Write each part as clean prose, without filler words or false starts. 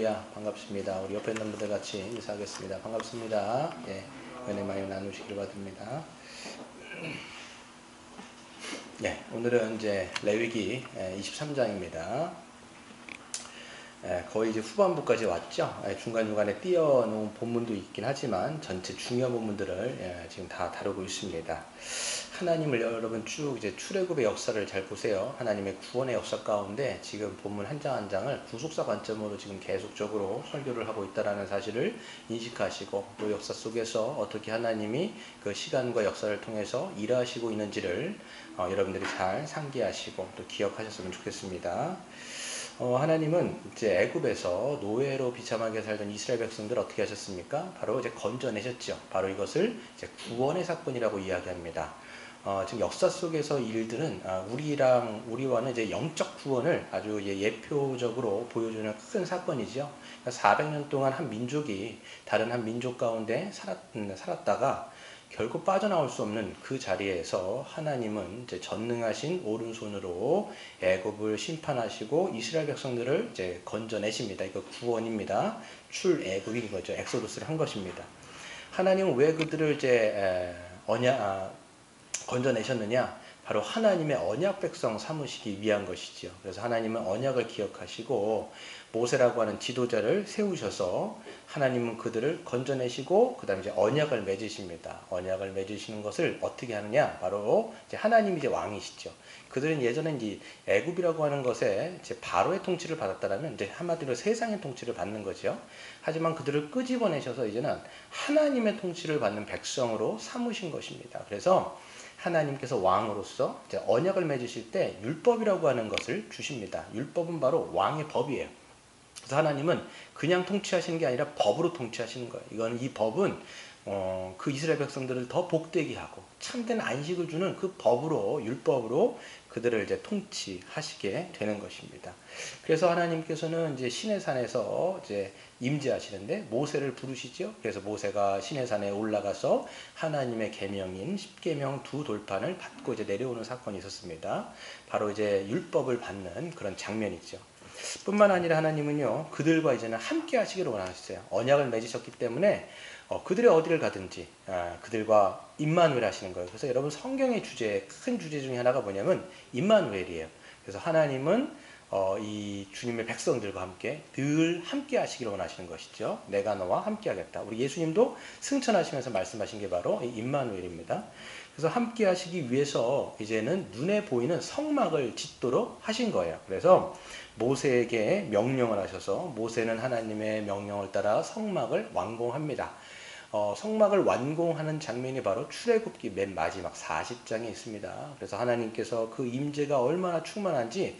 반갑습니다. 우리 옆에 있는 분들 같이 인사하겠습니다. 반갑습니다. 예, 은혜 많이 나누시기를 바랍니다. 네, 오늘은 이제 레위기 23장입니다. 거의 이제 후반부까지 왔죠. 중간중간에 띄어놓은 본문도 있긴 하지만 전체 중요한 본문들을 지금 다 다루고 있습니다. 하나님을 여러분 쭉 이제 출애굽의 역사를 잘 보세요. 하나님의 구원의 역사 가운데 지금 본문 한 장 한 장을 구속사 관점으로 지금 계속적으로 설교를 하고 있다는 사실을 인식하시고 또 역사 속에서 어떻게 하나님이 그 시간과 역사를 통해서 일하시고 있는지를 여러분들이 잘 상기하시고 또 기억하셨으면 좋겠습니다. 하나님은 이제 애굽에서 노예로 비참하게 살던 이스라엘 백성들 어떻게 하셨습니까? 바로 이제 건져내셨죠. 바로 이것을 이제 구원의 사건이라고 이야기합니다. 지금 역사 속에서 일들은 우리와는 이제 영적 구원을 아주 예표적으로 보여주는 큰 사건이죠. 그러니까 400년 동안 한 민족이 다른 한 민족 가운데 살았다가 결국 빠져나올 수 없는 그 자리에서 하나님은 이제 전능하신 오른손으로 애굽을 심판하시고 이스라엘 백성들을 이제 건져내십니다. 이거 구원입니다. 출애굽인 거죠. 엑소더스를 한 것입니다. 하나님은 왜 그들을 이제 건져내셨느냐? 바로 하나님의 언약 백성 삼으시기 위한 것이지요. 그래서 하나님은 언약을 기억하시고 모세라고 하는 지도자를 세우셔서 하나님은 그들을 건져내시고 그 다음에 이제 언약을 맺으십니다. 언약을 맺으시는 것을 어떻게 하느냐? 바로 이제 하나님이 이제 왕이시죠. 그들은 예전에 이제 애굽이라고 하는 것에 이제 바로의 통치를 받았다라면 이제 한마디로 세상의 통치를 받는 거죠. 하지만 그들을 끄집어내셔서 이제는 하나님의 통치를 받는 백성으로 삼으신 것입니다. 그래서 하나님께서 왕으로서 이제 언약을 맺으실 때 율법이라고 하는 것을 주십니다. 율법은 바로 왕의 법이에요. 그래서 하나님은 그냥 통치하시는 게 아니라 법으로 통치하시는 거예요. 이 법은 그 이스라엘 백성들을 더 복되게 하고 참된 안식을 주는 그 법으로 율법으로 그들을 이제 통치하시게 되는 것입니다. 그래서 하나님께서는 이제 시내산에서 이제 임재하시는데 모세를 부르시죠. 그래서 모세가 시내산에 올라가서 하나님의 계명인 십계명 두 돌판을 받고 이제 내려오는 사건이 있었습니다. 바로 이제 율법을 받는 그런 장면이죠. 뿐만 아니라 하나님은요 그들과 이제는 함께 하시기를 원하셨어요. 언약을 맺으셨기 때문에 그들이 어디를 가든지 그들과 임마누엘 하시는 거예요. 그래서 여러분 성경의 큰 주제 중에 하나가 뭐냐면 임마누엘이에요. 그래서 하나님은 이 주님의 백성들과 함께 늘 함께 하시기를 원하시는 것이죠. 내가 너와 함께 하겠다. 우리 예수님도 승천하시면서 말씀하신 게 바로 임마누엘입니다. 그래서 함께 하시기 위해서 이제는 눈에 보이는 성막을 짓도록 하신 거예요. 그래서 모세에게 명령을 하셔서 모세는 하나님의 명령을 따라 성막을 완공합니다. 성막을 완공하는 장면이 바로 출애굽기 맨 마지막 40장에 있습니다. 그래서 하나님께서 그 임재가 얼마나 충만한지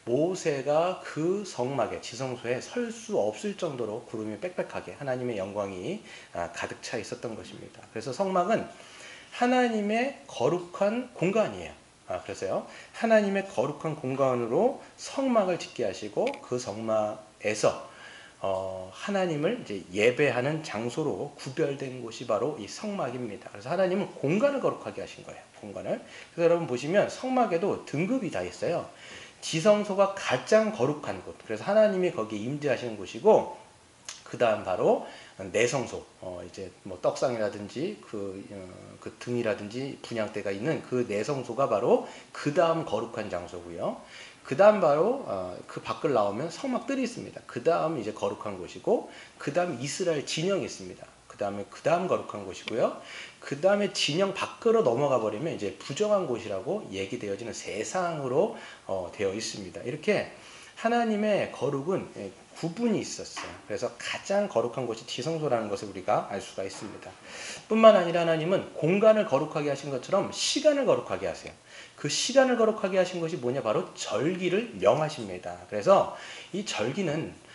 모세가 그 성막에 지성소에 설 수 없을 정도로 구름이 빽빽하게 하나님의 영광이 가득 차 있었던 것입니다. 그래서 성막은 하나님의 거룩한 공간이에요. 그래서요 하나님의 거룩한 공간으로 성막을 짓게 하시고 그 성막에서 하나님을 이제 예배하는 장소로 구별된 곳이 바로 이 성막입니다. 그래서 하나님은 공간을 거룩하게 하신 거예요. 공간을. 그래서 여러분 보시면 성막에도 등급이 다 있어요. 지성소가 가장 거룩한 곳. 그래서 하나님이 거기에 임재하시는 곳이고, 그 다음 바로 내성소, 이제 뭐 떡상이라든지 그 등이라든지 분향대가 있는 그 내성소가 바로 그 다음 거룩한 장소고요. 그 다음 바로 그 밖을 나오면 성막들이 있습니다. 그 다음 이제 거룩한 곳이고, 그 다음 이스라엘 진영이 있습니다. 그 다음 거룩한 곳이고요. 그 다음에 진영 밖으로 넘어가 버리면 이제 부정한 곳이라고 얘기되어지는 세상으로 되어 있습니다. 이렇게 하나님의 거룩은 구분이 있었어요. 그래서 가장 거룩한 곳이 지성소라는 것을 우리가 알 수가 있습니다. 뿐만 아니라 하나님은 공간을 거룩하게 하신 것처럼 시간을 거룩하게 하세요. 그 시간을 거룩하게 하신 것이 뭐냐? 바로 절기를 명하십니다. 그래서 이 절기는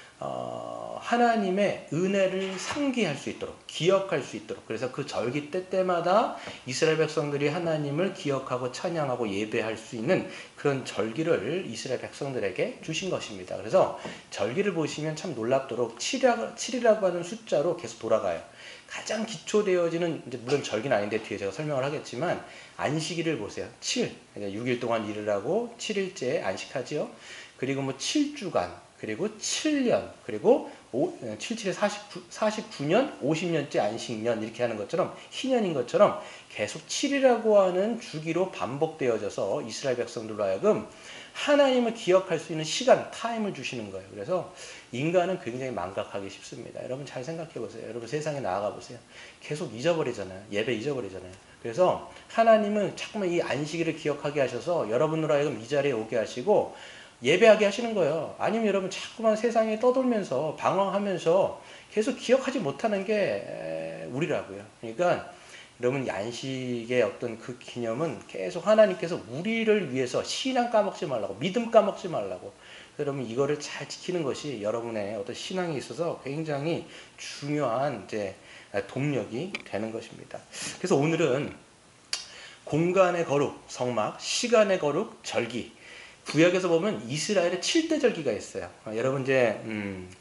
하나님의 은혜를 상기할 수 있도록, 기억할 수 있도록, 그래서 그 절기 때마다 이스라엘 백성들이 하나님을 기억하고 찬양하고 예배할 수 있는 그런 절기를 이스라엘 백성들에게 주신 것입니다. 그래서 절기를 보시면 참 놀랍도록 7이라고 하는 숫자로 계속 돌아가요. 가장 기초되어지는, 이제 물론 절기는 아닌데 뒤에 제가 설명을 하겠지만, 안식일을 보세요. 7, 6일 동안 일을 하고 7일째 안식하지요. 그리고 뭐 7주간, 그리고 7년, 그리고 77에 49년, 50년째 안식년 이렇게 하는 것처럼 희년인 것처럼 계속 7이라고 하는 주기로 반복되어져서 이스라엘 백성들로 하여금 하나님을 기억할 수 있는 시간, 타임을 주시는 거예요. 그래서 인간은 굉장히 망각하기 쉽습니다. 여러분 잘 생각해 보세요. 여러분 세상에 나아가 보세요. 계속 잊어버리잖아요. 예배 잊어버리잖아요. 그래서 하나님은 자꾸만 이 안식일을 기억하게 하셔서 여러분으로 하여금 이 자리에 오게 하시고 예배하게 하시는 거예요. 아니면 여러분 자꾸만 세상에 떠돌면서 방황하면서 계속 기억하지 못하는 게 우리라고요. 그러니까 여러분 안식의 어떤 그 기념은 계속 하나님께서 우리를 위해서 신앙 까먹지 말라고, 믿음 까먹지 말라고. 여러분 이거를 잘 지키는 것이 여러분의 어떤 신앙에 있어서 굉장히 중요한 이제 동력이 되는 것입니다. 그래서 오늘은 공간의 거룩, 성막, 시간의 거룩, 절기. 구약에서 보면 이스라엘의 7대 절기가 있어요. 여러분 이제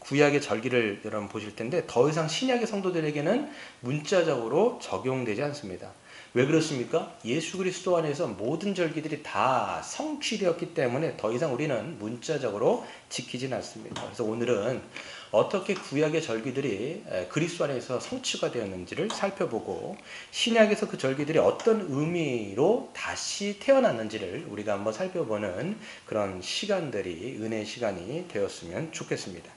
구약의 절기를 여러분 보실 텐데 더 이상 신약의 성도들에게는 문자적으로 적용되지 않습니다. 왜 그렇습니까? 예수 그리스도 안에서 모든 절기들이 다 성취되었기 때문에 더 이상 우리는 문자적으로 지키지는 않습니다. 그래서 오늘은 어떻게 구약의 절기들이 그리스도 안에서 성취가 되었는지를 살펴보고 신약에서 그 절기들이 어떤 의미로 다시 태어났는지를 우리가 한번 살펴보는 그런 시간들이 은혜의 시간이 되었으면 좋겠습니다.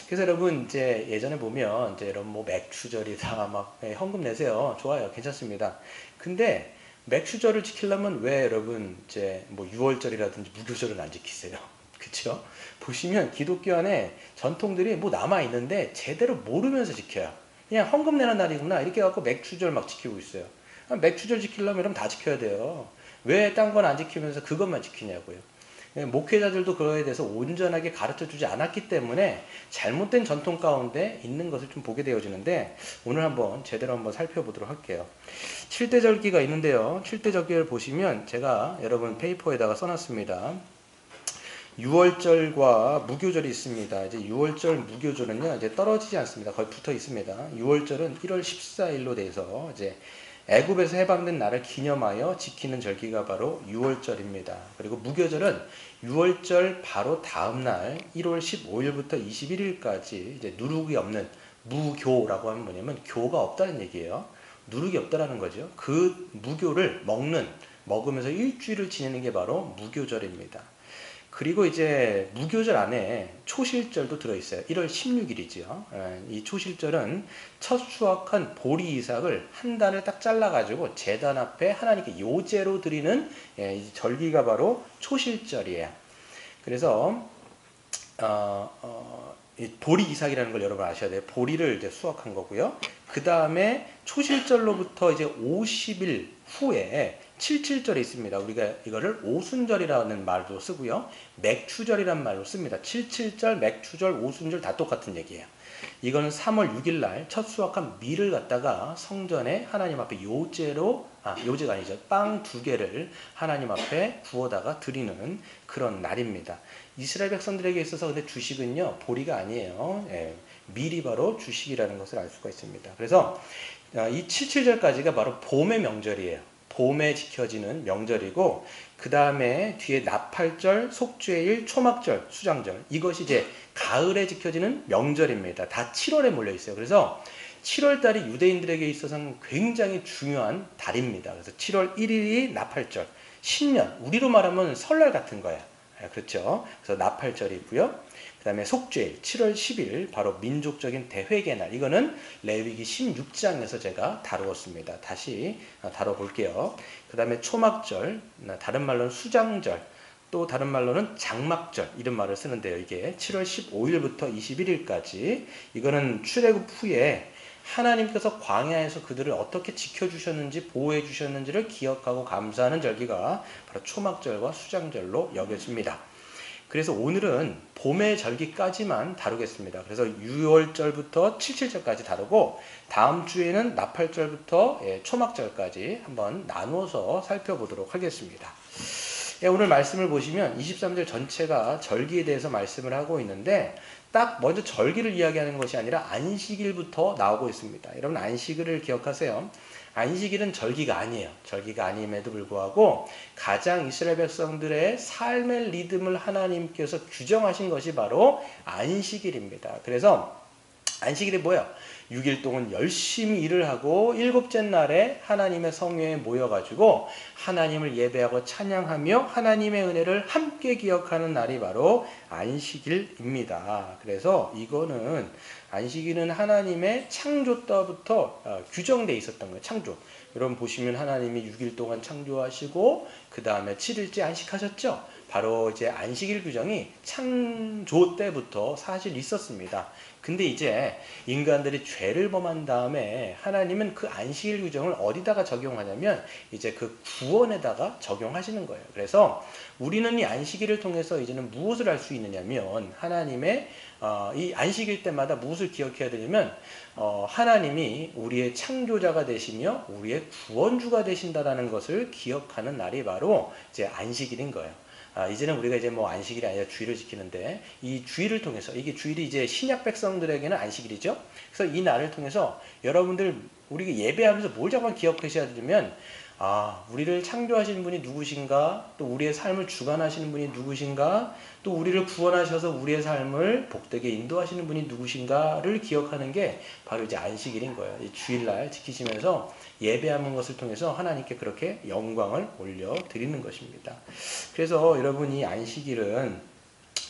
그래서 여러분 이제 예전에 보면 이제 여러분 뭐 맥추절이다 막 헌금 내세요. 좋아요. 괜찮습니다. 근데 맥추절을 지키려면 왜 여러분 이제 뭐 6월절이라든지 무교절은 안 지키세요? 그쵸? 보시면 기독교 안에 전통들이 뭐 남아있는데 제대로 모르면서 지켜요. 그냥 헌금 내는 날이구나 이렇게 해갖고 맥추절 막 지키고 있어요. 맥추절 지키려면 여러분 다 지켜야 돼요. 왜 딴 건 안 지키면서 그것만 지키냐고요. 목회자들도 그거에 대해서 온전하게 가르쳐주지 않았기 때문에 잘못된 전통 가운데 있는 것을 좀 보게 되어지는데 오늘 한번 제대로 한번 살펴보도록 할게요. 7대 절기가 있는데요. 7대 절기를 보시면 제가 여러분 페이퍼에다가 써놨습니다. 6월절과 무교절이 있습니다. 이제 6월절 무교절은요, 이제 떨어지지 않습니다. 거의 붙어 있습니다. 6월절은 1월 14일로 돼서 이제 애굽에서 해방된 날을 기념하여 지키는 절기가 바로 6월절입니다. 그리고 무교절은 6월절 바로 다음 날 1월 15일부터 21일까지 이제 누룩이 없는 무교라고 하면 뭐냐면 교가 없다는 얘기예요. 누룩이 없다라는 거죠. 그 무교를 먹으면서 일주일을 지내는 게 바로 무교절입니다. 그리고 이제 무교절 안에 초실절도 들어있어요. 1월 16일이죠. 이 초실절은 첫 수확한 보리 이삭을 한 단을 딱 잘라가지고 제단 앞에 하나님께 요제로 드리는 이 절기가 바로 초실절이에요. 그래서 이 보리 이삭이라는 걸 여러분 아셔야 돼요. 보리를 이제 수확한 거고요. 그 다음에 초실절로부터 이제 50일 후에 77절이 있습니다. 우리가 이거를 오순절이라는 말도 쓰고요. 맥추절이라는 말로 씁니다. 77절, 맥추절, 오순절 다 똑같은 얘기예요. 이거는 3월 6일 날 첫 수확한 밀을 갖다가 성전에 하나님 앞에 요제가 아니죠. 빵 2개를 하나님 앞에 구워다가 드리는 그런 날입니다. 이스라엘 백성들에게 있어서 근데 주식은요, 보리가 아니에요. 밀이 바로 주식이라는 것을 알 수가 있습니다. 그래서 이 77절까지가 바로 봄의 명절이에요. 봄에 지켜지는 명절이고 그 다음에 뒤에 나팔절, 속죄일, 초막절, 수장절 이것이 이제 가을에 지켜지는 명절입니다. 다 7월에 몰려 있어요. 그래서 7월달이 유대인들에게 있어서는 굉장히 중요한 달입니다. 그래서 7월 1일이 나팔절, 신년, 우리로 말하면 설날 같은 거예요. 그렇죠. 그래서 나팔절이 있고요. 그 다음에 속죄일 7월 10일 바로 민족적인 대회개 날 이거는 레위기 16장에서 제가 다루었습니다. 다시 다뤄볼게요. 그 다음에 초막절 다른 말로는 수장절 또 다른 말로는 장막절 이런 말을 쓰는데요. 이게 7월 15일부터 21일까지 이거는 출애굽 후에 하나님께서 광야에서 그들을 어떻게 지켜주셨는지 보호해 주셨는지를 기억하고 감사하는 절기가 바로 초막절과 수장절로 여겨집니다. 그래서 오늘은 봄의 절기까지만 다루겠습니다. 그래서 6월절부터 77절까지 다루고 다음 주에는 나팔절부터 초막절까지 한번 나누어서 살펴보도록 하겠습니다. 오늘 말씀을 보시면 23절 전체가 절기에 대해서 말씀을 하고 있는데 딱 먼저 절기를 이야기하는 것이 아니라 안식일부터 나오고 있습니다. 여러분 안식일을 기억하세요. 안식일은 절기가 아니에요. 절기가 아님에도 불구하고 가장 이스라엘 백성들의 삶의 리듬을 하나님께서 규정하신 것이 바로 안식일입니다. 그래서 안식일이 뭐예요? 6일 동안 열심히 일을 하고 일곱째 날에 하나님의 성회에 모여가지고 하나님을 예배하고 찬양하며 하나님의 은혜를 함께 기억하는 날이 바로 안식일입니다. 그래서 이거는 안식일은 하나님의 창조 때부터 규정되어 있었던 거예요. 창조. 여러분 보시면 하나님이 6일 동안 창조하시고 그 다음에 7일째 안식하셨죠. 바로 이제 안식일 규정이 창조 때부터 사실 있었습니다. 근데 이제 인간들이 죄를 범한 다음에 하나님은 그 안식일 규정을 어디다가 적용하냐면 이제 그 구원에다가 적용하시는 거예요. 그래서 우리는 이 안식일을 통해서 이제는 무엇을 할 수 있느냐면 하나님의 이 안식일 때마다 무엇을 기억해야 되냐면 하나님이 우리의 창조자가 되시며 우리의 구원주가 되신다라는 것을 기억하는 날이 바로 이제 안식일인 거예요. 이제는 우리가 이제 뭐 안식일이 아니라 주일을 지키는데 이 주일을 통해서 이게 주일이 이제 신약 백성들에게는 안식일이죠. 그래서 이 날을 통해서 여러분들 우리가 예배하면서 뭘 자꾸 기억하셔야 되냐면 우리를 창조하신 분이 누구신가? 또 우리의 삶을 주관하시는 분이 누구신가? 또 우리를 구원하셔서 우리의 삶을 복되게 인도하시는 분이 누구신가를 기억하는 게 바로 이제 안식일인 거예요. 이 주일날 지키시면서 예배하는 것을 통해서 하나님께 그렇게 영광을 올려드리는 것입니다. 그래서 여러분 이 안식일은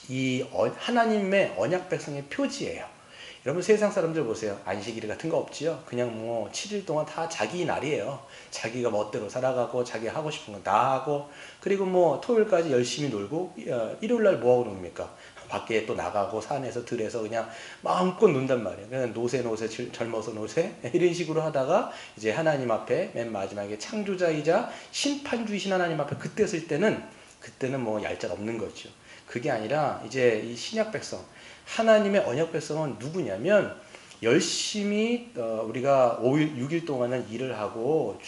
이 하나님의 언약 백성의 표지예요. 여러분 세상 사람들 보세요. 안식일 같은 거 없지요. 그냥 뭐 7일 동안 다 자기 날이에요. 자기가 멋대로 살아가고 자기 하고 싶은 건 다 하고 그리고 뭐 토요일까지 열심히 놀고 일요일날 뭐하고 놉니까? 밖에 또 나가고 산에서 들에서 그냥 마음껏 논단 말이에요. 그냥 노세 젊어서 노세 이런 식으로 하다가 이제 하나님 앞에 맨 마지막에 창조자이자 심판주이신 하나님 앞에 그때 쓸 때는 그때는 뭐 얄짤 없는 거죠. 그게 아니라 이제 이 신약 백성 하나님의 언약 백성은 누구냐면 열심히 우리가 5일, 6일 동안은 일을 하고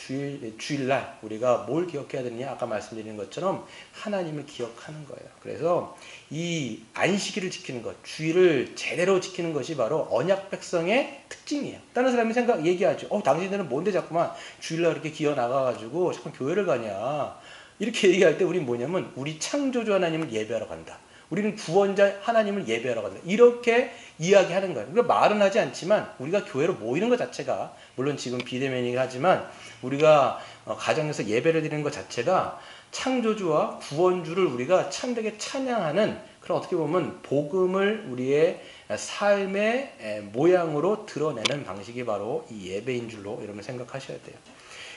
주일날 우리가 뭘 기억해야 되느냐 아까 말씀드린 것처럼 하나님을 기억하는 거예요. 그래서 이 안식일을 지키는 것, 주일을 제대로 지키는 것이 바로 언약 백성의 특징이에요. 다른 사람이 얘기하죠. 당신들은 뭔데 자꾸만 주일날 그렇게 기어 나가가지고 자꾸 교회를 가냐. 이렇게 얘기할 때 우리는 뭐냐면 우리 창조주 하나님을 예배하러 간다. 우리는 구원자 하나님을 예배하러 간다. 이렇게 이야기하는 거예요. 우리가 말은 하지 않지만 우리가 교회로 모이는 것 자체가 물론 지금 비대면이긴 하지만 우리가 가정에서 예배를 드리는 것 자체가 창조주와 구원주를 우리가 참되게 찬양하는 그런 어떻게 보면 복음을 우리의 삶의 모양으로 드러내는 방식이 바로 이 예배인 줄로 여러분 생각하셔야 돼요.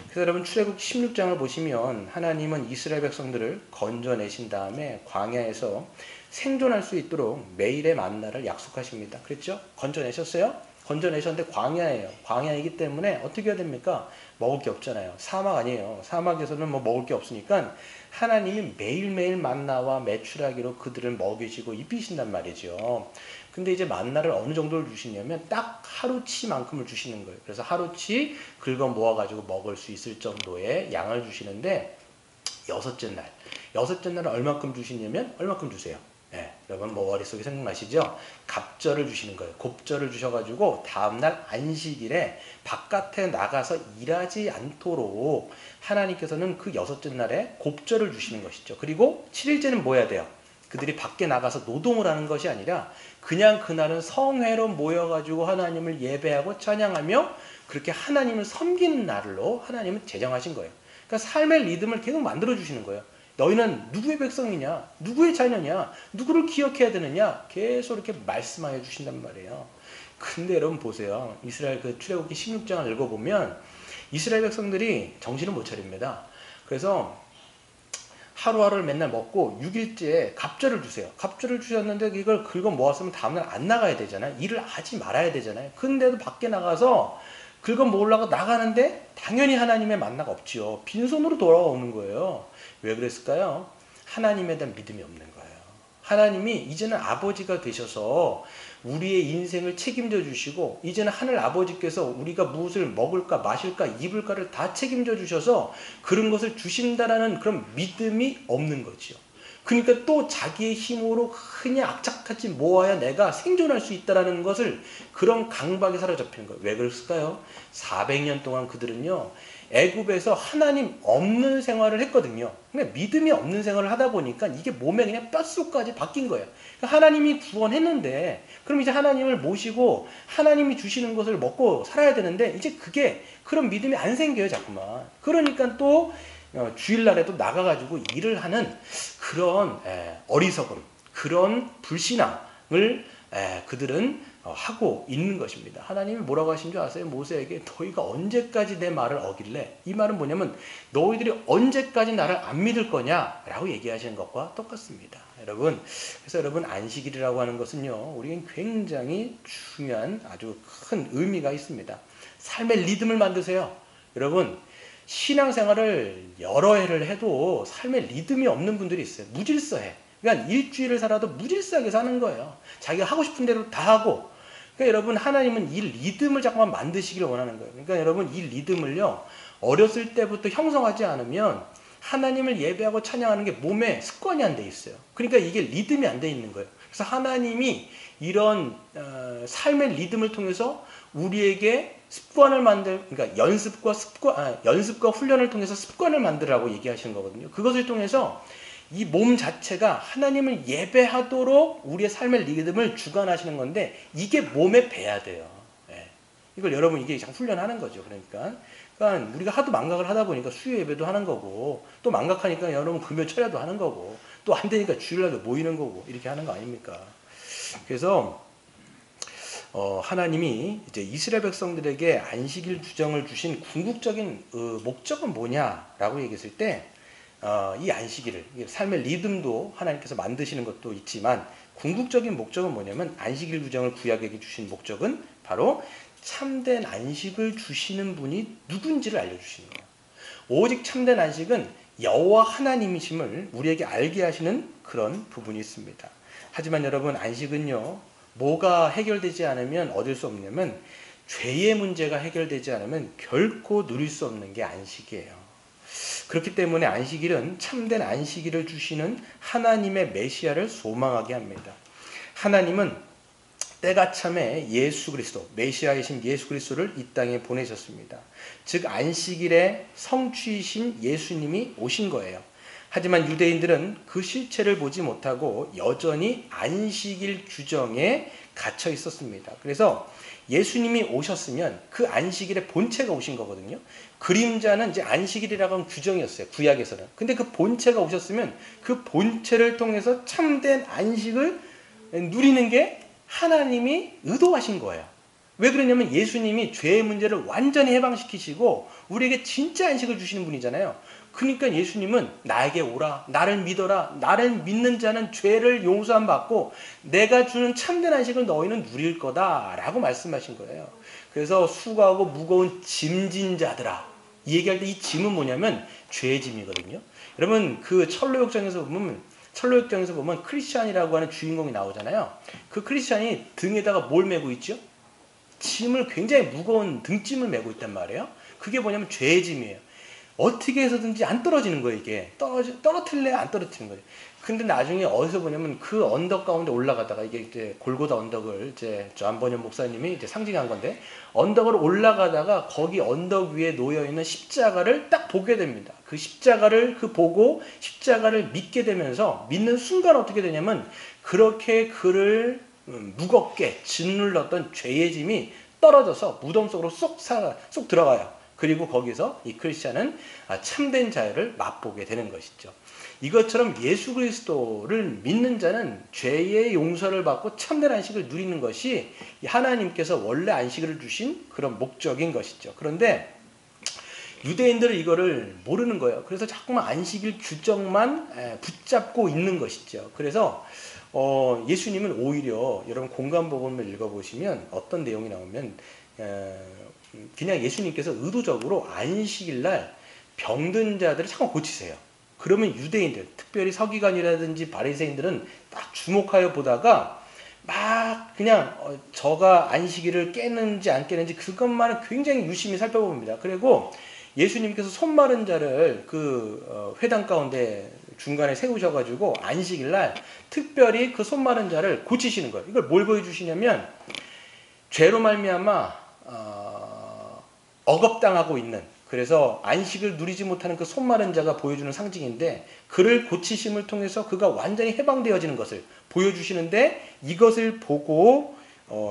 그래서 여러분 출애굽 16장을 보시면 하나님은 이스라엘 백성들을 건져내신 다음에 광야에서 생존할 수 있도록 매일의 만나를 약속하십니다. 그렇죠? 건져내셨어요? 건져내셨는데 광야예요. 광야이기 때문에 어떻게 해야 됩니까? 먹을 게 없잖아요. 사막 아니에요. 사막에서는 뭐 먹을 게 없으니까 하나님이 매일매일 만나와 메추라기로 그들을 먹이시고 입히신단 말이죠. 근데 이제 만나를 어느 정도를 주시냐면 딱 하루치만큼을 주시는 거예요. 그래서 하루치 긁어 모아가지고 먹을 수 있을 정도의 양을 주시는데 여섯째 날은 얼마큼 주시냐면 얼마큼 주세요. 여러분 뭐 머릿속에 생각나시죠? 갑절을 주시는 거예요. 곱절을 주셔가지고 다음날 안식일에 바깥에 나가서 일하지 않도록 하나님께서는 그 여섯째 날에 곱절을 주시는 것이죠. 그리고 7일째는 뭐 해야 돼요? 그들이 밖에 나가서 노동을 하는 것이 아니라 그냥 그날은 성회로 모여가지고 하나님을 예배하고 찬양하며 그렇게 하나님을 섬기는 날로 하나님은 제정하신 거예요. 그러니까 삶의 리듬을 계속 만들어주시는 거예요. 너희는 누구의 백성이냐? 누구의 자녀냐? 누구를 기억해야 되느냐? 계속 이렇게 말씀하여 주신단 말이에요. 근데 여러분 보세요. 이스라엘 그 출애굽기 16장을 읽어보면 이스라엘 백성들이 정신을 못 차립니다. 그래서 하루하루를 맨날 먹고 6일째에 갑절을 주세요. 갑절을 주셨는데 이걸 긁어 모았으면 다음날 안 나가야 되잖아요. 일을 하지 말아야 되잖아요. 근데도 밖에 나가서 긁어 모으려고 나가는데 당연히 하나님의 만나가 없지요. 빈손으로 돌아오는 거예요. 왜 그랬을까요? 하나님에 대한 믿음이 없는 거예요. 하나님이 이제는 아버지가 되셔서 우리의 인생을 책임져 주시고 이제는 하늘 아버지께서 우리가 무엇을 먹을까 마실까 입을까를 다 책임져 주셔서 그런 것을 주신다라는 그런 믿음이 없는 거지요. 그러니까 또 자기의 힘으로 그냥 악착같이 모아야 내가 생존할 수 있다는 것을 그런 강박에 사로잡히는 거예요. 왜 그랬을까요? 400년 동안 그들은요. 애굽에서 하나님 없는 생활을 했거든요. 그러니까 믿음이 없는 생활을 하다 보니까 이게 몸에 그냥 뼛속까지 바뀐 거예요. 그러니까 하나님이 구원했는데 그럼 이제 하나님을 모시고 하나님이 주시는 것을 먹고 살아야 되는데 이제 그게 그런 믿음이 안 생겨요. 자꾸만. 그러니까 또 주일날에도 나가가지고 일을 하는 그런 어리석음, 그런 불신앙을 그들은 하고 있는 것입니다. 하나님이 뭐라고 하신 줄 아세요? 모세에게 너희가 언제까지 내 말을 어길래? 이 말은 뭐냐면 너희들이 언제까지 나를 안 믿을 거냐? 라고 얘기하시는 것과 똑같습니다. 여러분, 그래서 여러분 안식일이라고 하는 것은요. 우리에겐 굉장히 중요한 아주 큰 의미가 있습니다. 삶의 리듬을 만드세요. 여러분 신앙생활을 여러 해를 해도 삶의 리듬이 없는 분들이 있어요. 무질서해. 그러니까 일주일을 살아도 무질서하게 사는 거예요. 자기가 하고 싶은 대로 다 하고. 그러니까 여러분 하나님은 이 리듬을 자꾸만 만드시기를 원하는 거예요. 그러니까 여러분 이 리듬을요. 어렸을 때부터 형성하지 않으면 하나님을 예배하고 찬양하는 게 몸에 습관이 안 돼 있어요. 그러니까 이게 리듬이 안 돼 있는 거예요. 그래서 하나님이 이런 삶의 리듬을 통해서 우리에게 습관을 그러니까 연습과 훈련을 통해서 습관을 만들라고 얘기하시는 거거든요. 그것을 통해서 이 몸 자체가 하나님을 예배하도록 우리의 삶의 리듬을 주관하시는 건데 이게 몸에 배야 돼요. 예. 이걸 여러분 이게 훈련하는 거죠. 그러니까 우리가 하도 망각을 하다 보니까 수요 예배도 하는 거고 또 망각하니까 여러분 금요 철야도 하는 거고 또 안 되니까 주일날도 모이는 거고 이렇게 하는 거 아닙니까? 그래서 하나님이 이제 이스라엘 백성들에게 안식일 규정을 주신 궁극적인 목적은 뭐냐라고 얘기했을 때 이 안식일을 삶의 리듬도 하나님께서 만드시는 것도 있지만 궁극적인 목적은 뭐냐면 안식일 규정을 구약에게 주신 목적은 바로 참된 안식을 주시는 분이 누군지를 알려주시는 거예요. 오직 참된 안식은 여호와 하나님이심을 우리에게 알게 하시는 그런 부분이 있습니다. 하지만 여러분 안식은요. 뭐가 해결되지 않으면 얻을 수 없냐면 죄의 문제가 해결되지 않으면 결코 누릴 수 없는 게 안식이에요. 그렇기 때문에 안식일은 참된 안식일을 주시는 하나님의 메시아를 소망하게 합니다. 하나님은 때가 참에 예수 그리스도, 메시아이신 예수 그리스도를 이 땅에 보내셨습니다. 즉 안식일에 성취이신 예수님이 오신 거예요. 하지만 유대인들은 그 실체를 보지 못하고 여전히 안식일 규정에 갇혀 있었습니다. 그래서 예수님이 오셨으면 그 안식일의 본체가 오신 거거든요. 그림자는 이제 안식일이라고 하는 규정이었어요. 구약에서는. 근데 그 본체가 오셨으면 그 본체를 통해서 참된 안식을 누리는 게 하나님이 의도하신 거예요. 왜 그러냐면 예수님이 죄의 문제를 완전히 해방시키시고 우리에게 진짜 안식을 주시는 분이잖아요. 그러니까 예수님은 나에게 오라, 나를 믿어라, 나를 믿는 자는 죄를 용서함 받고 내가 주는 참된 안식을 너희는 누릴 거다 라고 말씀하신 거예요. 그래서 수고하고 무거운 짐진 자들아, 이 얘기할 때 이 짐은 뭐냐면 죄의 짐이거든요. 여러분 그 철로역정에서 보면 크리스찬이라고 하는 주인공이 나오잖아요. 그 크리스찬이 등에다가 뭘 메고 있죠? 짐을, 굉장히 무거운 등짐을 메고 있단 말이에요. 그게 뭐냐면 죄의 짐이에요. 어떻게 해서든지 안 떨어지는 거예요. 이게 떨어뜨릴래야 안 떨어뜨리는 거예요. 근데 나중에 어디서 보냐면 그 언덕 가운데 올라가다가, 이게 이제 골고다 언덕을 이제 안번영 목사님이 이제 상징한 건데, 언덕을 올라가다가 거기 언덕 위에 놓여 있는 십자가를 딱 보게 됩니다. 그 십자가를 보고 십자가를 믿게 되면서, 믿는 순간 어떻게 되냐면 그렇게 그를 무겁게 짓눌렀던 죄의 짐이 떨어져서 무덤 속으로 쏙 들어가요. 그리고 거기서 이 크리스찬은 참된 자유를 맛보게 되는 것이죠. 이것처럼 예수 그리스도를 믿는 자는 죄의 용서를 받고 참된 안식을 누리는 것이 하나님께서 원래 안식을 주신 그런 목적인 것이죠. 그런데 유대인들은 이거를 모르는 거예요. 그래서 자꾸만 안식일 규정만 붙잡고 있는 것이죠. 그래서 예수님은 오히려, 여러분 공관복음을 읽어보시면 어떤 내용이 나오면 그냥 예수님께서 의도적으로 안식일날 병든 자들을 잠깐 고치세요. 그러면 유대인들, 특별히 서기관이라든지 바리새인들은 딱 주목하여 보다가 막 그냥 저가 안식일을 깨는지 안 깨는지 그것만은 굉장히 유심히 살펴봅니다. 그리고 예수님께서 손 마른 자를 그 회당 가운데 중간에 세우셔가지고 안식일 날 특별히 그 손 마른 자를 고치시는 거예요. 이걸 뭘 보여주시냐면 죄로 말미암아 억압당하고 있는, 그래서 안식을 누리지 못하는 그 손 마른 자가 보여주는 상징인데, 그를 고치심을 통해서 그가 완전히 해방되어지는 것을 보여주시는데, 이것을 보고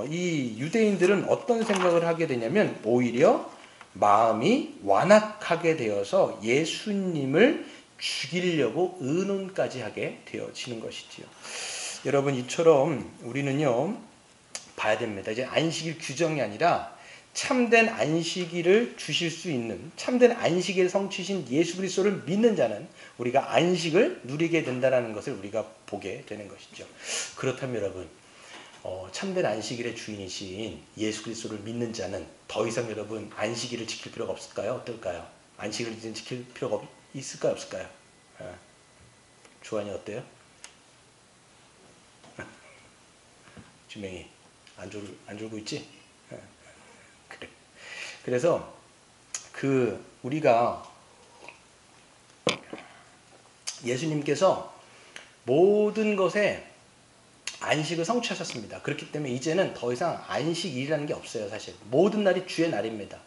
이 유대인들은 어떤 생각을 하게 되냐면 오히려 마음이 완악하게 되어서 예수님을 죽이려고 의논까지 하게 되어지는 것이지요. 여러분, 이처럼 우리는요 봐야 됩니다. 이제 안식일 규정이 아니라 참된 안식일을 주실 수 있는, 참된 안식일 성취신 예수 그리스도를 믿는 자는 우리가 안식을 누리게 된다는 것을 우리가 보게 되는 것이죠. 그렇다면 여러분, 참된 안식일의 주인이신 예수 그리스도를 믿는 자는 더 이상 여러분 안식일을 지킬 필요가 없을까요? 어떨까요? 안식일을 이제 지킬 필요가 있을까요? 없을까요? 주환이 어때요? 주명이 안 졸고 있지? 그래. 그래서 우리가 예수님께서 모든 것에 안식을 성취하셨습니다. 그렇기 때문에 이제는 더 이상 안식일이라는 게 없어요. 사실 모든 날이 주의 날입니다.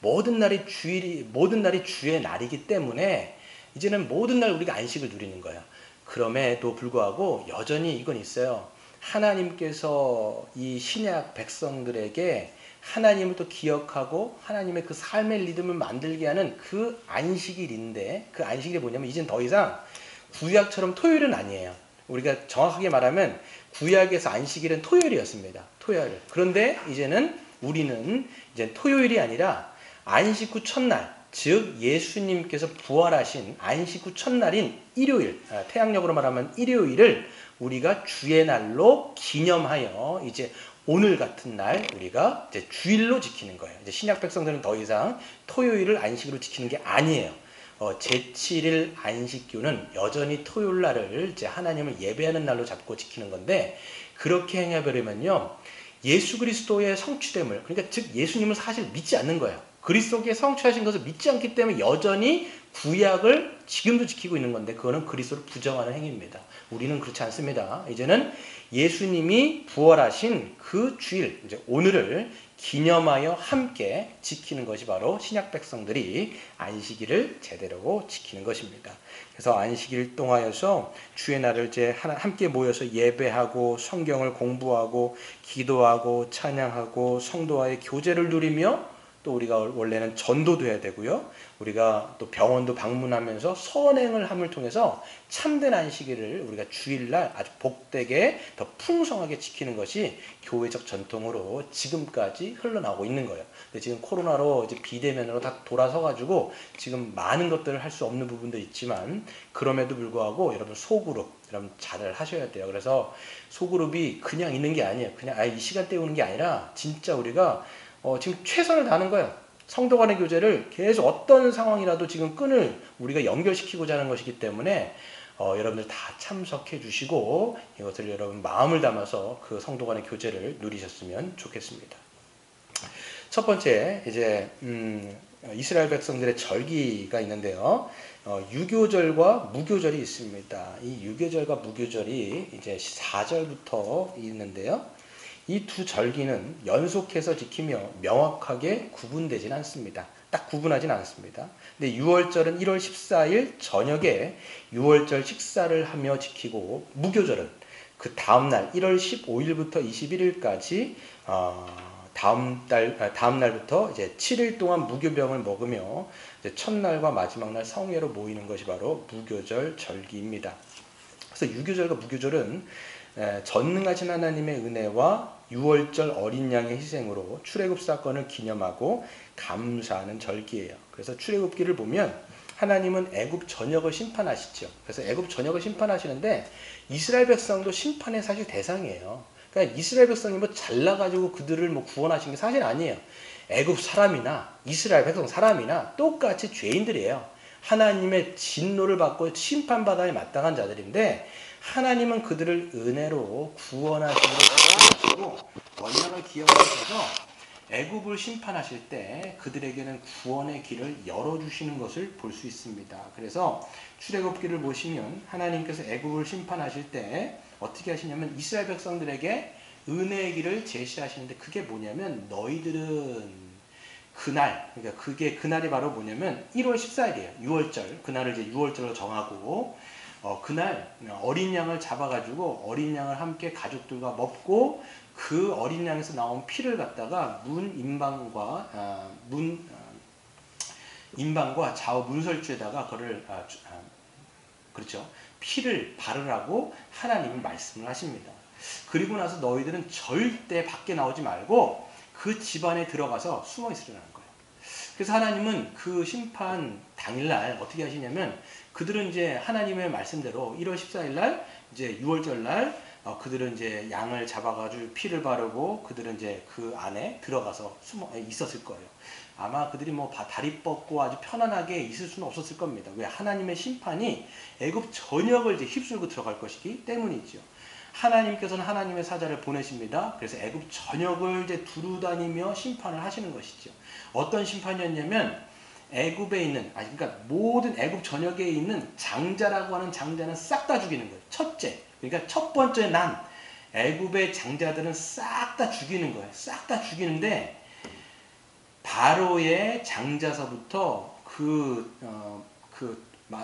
모든 날이 주의 날이기 때문에 이제는 모든 날 우리가 안식을 누리는 거야. 그럼에도 불구하고 여전히 이건 있어요. 하나님께서 이 신약 백성들에게 하나님을 또 기억하고 하나님의 그 삶의 리듬을 만들게 하는 그 안식일인데, 그 안식일이 뭐냐면 이제는 더 이상 구약처럼 토요일은 아니에요. 우리가 정확하게 말하면 구약에서 안식일은 토요일이었습니다. 토요일. 그런데 이제는 우리는 이제 토요일이 아니라 안식 후 첫날, 즉 예수님께서 부활하신 안식 후 첫날인 일요일, 태양력으로 말하면 일요일을 우리가 주의 날로 기념하여 이제 오늘 같은 날 우리가 이제 주일로 지키는 거예요. 이제 신약 백성들은 더 이상 토요일을 안식으로 지키는 게 아니에요. 제7일 안식교는 여전히 토요일 날을 이제 하나님을 예배하는 날로 잡고 지키는 건데, 그렇게 행해버리면요 예수 그리스도의 성취됨을, 그러니까 즉 예수님을 사실 믿지 않는 거예요. 그리스도께 성취하신 것을 믿지 않기 때문에 여전히 구약을 지금도 지키고 있는 건데, 그거는 그리스도를 부정하는 행위입니다. 우리는 그렇지 않습니다. 이제는 예수님이 부활하신 그 주일, 이제 오늘을 기념하여 함께 지키는 것이 바로 신약 백성들이 안식일을 제대로 지키는 것입니다. 그래서 안식일 동하여서 주의 날을 이제 함께 모여서 예배하고 성경을 공부하고 기도하고 찬양하고 성도와의 교제를 누리며, 또 우리가 원래는 전도도 해야 되고요. 우리가 또 병원도 방문하면서 선행을 함을 통해서 참된 안식일을 우리가 주일날 아주 복되게 더 풍성하게 지키는 것이 교회적 전통으로 지금까지 흘러나오고 있는 거예요. 근데 지금 코로나로 이제 비대면으로 다 돌아서가지고 지금 많은 것들을 할 수 없는 부분도 있지만, 그럼에도 불구하고 여러분 소그룹, 여러분 잘 하셔야 돼요. 그래서 소그룹이 그냥 있는 게 아니에요. 그냥 이 시간 때우는 게 아니라 진짜 우리가 지금 최선을 다하는 거예요. 성도 간의 교제를 계속 어떤 상황이라도 지금 끈을 우리가 연결시키고자 하는 것이기 때문에 여러분들 다 참석해 주시고 이것을 여러분 마음을 담아서 그 성도 간의 교제를 누리셨으면 좋겠습니다. 첫 번째, 이제 이스라엘 백성들의 절기가 있는데요. 유교절과 무교절이 있습니다. 이 유교절과 무교절이 이제 4절부터 있는데요. 이 두 절기는 연속해서 지키며 명확하게 구분되진 않습니다. 딱 구분하진 않습니다. 근데 6월절은 1월 14일 저녁에 6월절 식사를 하며 지키고, 무교절은 그 다음날 1월 15일부터 21일까지 다음 날부터 이제 7일 동안 무교병을 먹으며 이제 첫날과 마지막 날 성회로 모이는 것이 바로 무교절 절기입니다. 그래서 유교절과 무교절은 전능하신 하나님의 은혜와 6월절 어린 양의 희생으로 출애굽 사건을 기념하고 감사하는 절기예요. 그래서 출애굽기를 보면 하나님은 애굽 전역을 심판하시죠. 그래서 애굽 전역을 심판하시는데 이스라엘 백성도 심판의 사실 대상이에요. 그러니까 이스라엘 백성이 뭐 잘나가지고 그들을 뭐 구원하신 게 사실 아니에요. 애굽 사람이나 이스라엘 백성 사람이나 똑같이 죄인들이에요. 하나님의 진노를 받고 심판받아야 마땅한 자들인데, 하나님은 그들을 은혜로 구원하시고 언약을 기억하셔서 애굽을 심판하실 때 그들에게는 구원의 길을 열어주시는 것을 볼 수 있습니다. 그래서 출애굽기를 보시면 하나님께서 애굽을 심판하실 때 어떻게 하시냐면 이스라엘 백성들에게 은혜의 길을 제시하시는데 그게 뭐냐면 너희들은 그날, 그러니까 그게 그날이 바로 뭐냐면 1월 14일이에요. 6월절. 그날을 이제 6월절로 정하고 그날 어린 양을 잡아가지고 어린 양을 함께 가족들과 먹고 그 어린 양에서 나온 피를 갖다가 인방과 좌우 문설주에다가 그를 그렇죠. 피를 바르라고 하나님이 말씀을 하십니다. 그리고 나서 너희들은 절대 밖에 나오지 말고 그 집안에 들어가서 숨어 있으라는 거예요. 그래서 하나님은 그 심판 당일날 어떻게 하시냐면 그들은 이제 하나님의 말씀대로 1월 14일 날 이제 6월절 날 그들은 이제 양을 잡아가지고 피를 바르고 그들은 이제 그 안에 들어가서 숨어 있었을 거예요. 아마 그들이 뭐 다리 뻗고 아주 편안하게 있을 수는 없었을 겁니다. 왜? 하나님의 심판이 애굽 전역을 이제 휩쓸고 들어갈 것이기 때문이죠. 하나님께서는 하나님의 사자를 보내십니다. 그래서 애굽 전역을 이제 두루다니며 심판을 하시는 것이죠. 어떤 심판이었냐면 애굽에 있는 그러니까 모든 애굽 전역에 있는 장자라고 하는 장자는 싹 다 죽이는 거예요. 첫째, 그러니까 첫 번째 난 애굽의 장자들은 싹 다 죽이는 거예요. 싹 다 죽이는데 바로의 장자서부터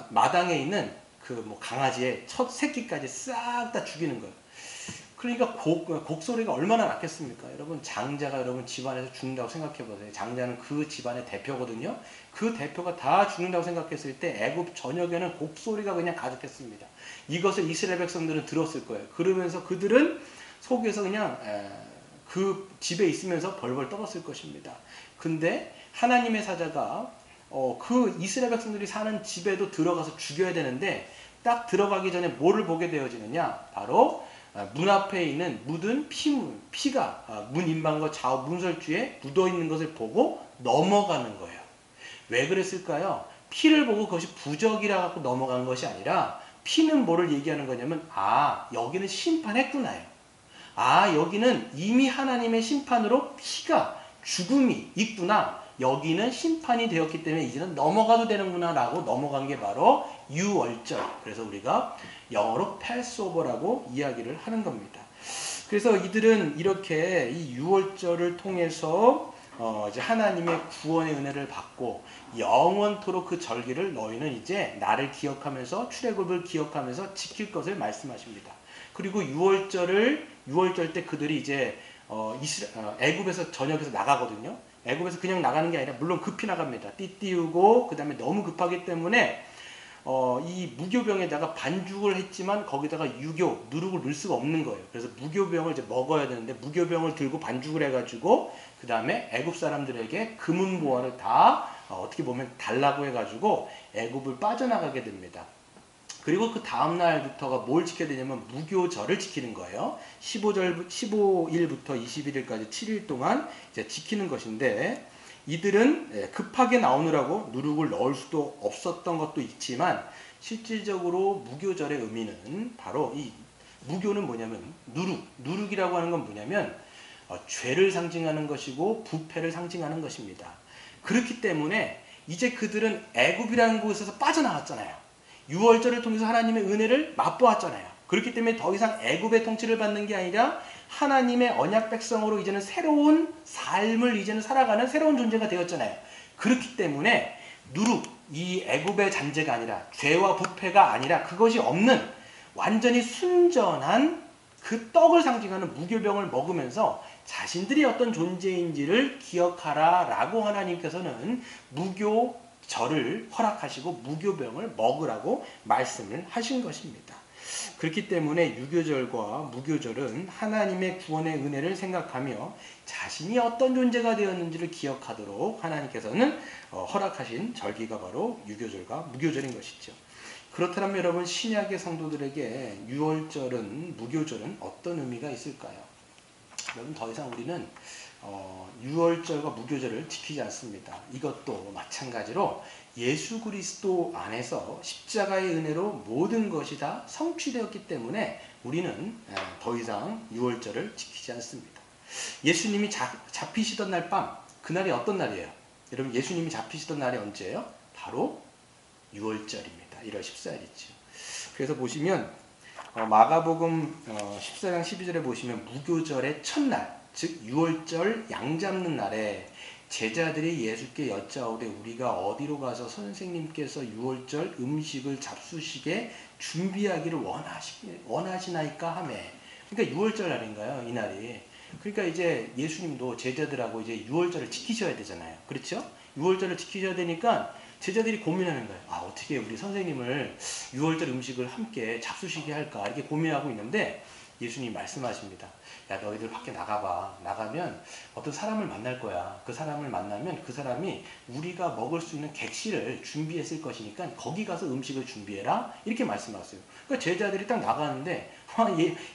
마당에 있는 그 강아지의 첫 새끼까지 싹 다 죽이는 거예요. 그러니까 곡소리가 얼마나 났겠습니까? 여러분 장자가 여러분 집안에서 죽는다고 생각해 보세요. 장자는 그 집안의 대표거든요. 그 대표가 다 죽는다고 생각했을 때 애굽 전역에는 곡소리가 그냥 가득했습니다. 이것을 이스라엘 백성들은 들었을 거예요. 그러면서 그들은 속에서 그냥 그 집에 있으면서 벌벌 떨었을 것입니다. 근데 하나님의 사자가 그 이스라엘 백성들이 사는 집에도 들어가서 죽여야 되는데 딱 들어가기 전에 뭐를 보게 되어지느냐? 바로 문 앞에 있는 묻은 피가 문 인방과 좌우 문설주에 묻어있는 것을 보고 넘어가는 거예요. 왜 그랬을까요? 피를 보고 그것이 부적이라 갖고 넘어간 것이 아니라 피는 뭐를 얘기하는 거냐면 여기는 심판했구나요. 여기는 이미 하나님의 심판으로 피가 죽음이 있구나. 여기는 심판이 되었기 때문에 이제는 넘어가도 되는구나 라고 넘어간 게 바로 유월절. 그래서 우리가 영어로 패스오버라고 이야기를 하는 겁니다. 그래서 이들은 이렇게 이 유월절을 통해서 이제 하나님의 구원의 은혜를 받고 영원토록 그 절기를 너희는 이제 나를 기억하면서 출애굽을 기억하면서 지킬 것을 말씀하십니다. 그리고 유월절 때 그들이 이제 애굽에서 전역에서 나가거든요. 애굽에서 그냥 나가는 게 아니라 물론 급히 나갑니다. 띠띠우고 그 다음에 너무 급하기 때문에 이 무교병에다가 반죽을 했지만 거기다가 누룩을 넣을 수가 없는 거예요. 그래서 무교병을 이제 먹어야 되는데 무교병을 들고 반죽을 해가지고 그 다음에 애굽 사람들에게 금은보화를 다 어떻게 보면 달라고 해가지고 애굽을 빠져나가게 됩니다. 그리고 그 다음날부터가 뭘 지켜야 되냐면 무교절을 지키는 거예요. 15일부터 21일까지 7일 동안 이제 지키는 것인데 이들은 급하게 나오느라고 누룩을 넣을 수도 없었던 것도 있지만 실질적으로 무교절의 의미는 바로 이 무교는 뭐냐면 누룩이라고 하는 건 뭐냐면 죄를 상징하는 것이고 부패를 상징하는 것입니다. 그렇기 때문에 이제 그들은 애굽이라는 곳에서 빠져나왔잖아요. 유월절을 통해서 하나님의 은혜를 맛보았잖아요. 그렇기 때문에 더 이상 애굽의 통치를 받는 게 아니라 하나님의 언약 백성으로 이제는 새로운 삶을 이제는 살아가는 새로운 존재가 되었잖아요. 그렇기 때문에 이 애굽의 잔재가 아니라 죄와 부패가 아니라 그것이 없는 완전히 순전한 그 떡을 상징하는 무교병을 먹으면서 자신들이 어떤 존재인지를 기억하라 라고 하나님께서는 무교절을 허락하시고 무교병을 먹으라고 말씀을 하신 것입니다. 그렇기 때문에 유교절과 무교절은 하나님의 구원의 은혜를 생각하며 자신이 어떤 존재가 되었는지를 기억하도록 하나님께서는 허락하신 절기가 바로 유교절과 무교절인 것이죠. 그렇다면 여러분 신약의 성도들에게 유월절은 무교절은 어떤 의미가 있을까요? 여러분 더 이상 우리는 유월절과 무교절을 지키지 않습니다. 이것도 마찬가지로 예수 그리스도 안에서 십자가의 은혜로 모든 것이 다 성취되었기 때문에 우리는 더 이상 유월절을 지키지 않습니다. 예수님이 잡히시던 날 밤, 그날이 어떤 날이에요? 여러분, 예수님이 잡히시던 날이 언제예요? 바로 6월절입니다. 1월 14일이죠. 그래서 보시면 마가복음 14장 12절에 보시면 무교절의 첫날, 즉 6월절 양 잡는 날에 제자들이 예수께 여짜오되 우리가 어디로 가서 선생님께서 6월절 음식을 잡수시게 준비하기를 원하시나이까 하며. 그러니까 6월절 날인가요? 이 날이. 그러니까 이제 예수님도 제자들하고 이제 6월절을 지키셔야 되잖아요. 그렇죠? 6월절을 지키셔야 되니까 제자들이 고민하는 거예요. 아, 어떻게 우리 선생님을 6월절 음식을 함께 잡수시게 할까? 이렇게 고민하고 있는데 예수님이 말씀하십니다. 야, 너희들 밖에 나가봐. 나가면 어떤 사람을 만날 거야. 그 사람을 만나면 그 사람이 우리가 먹을 수 있는 객실을 준비했을 것이니까 거기 가서 음식을 준비해라. 이렇게 말씀하세요. 그러니까 제자들이 딱 나가는데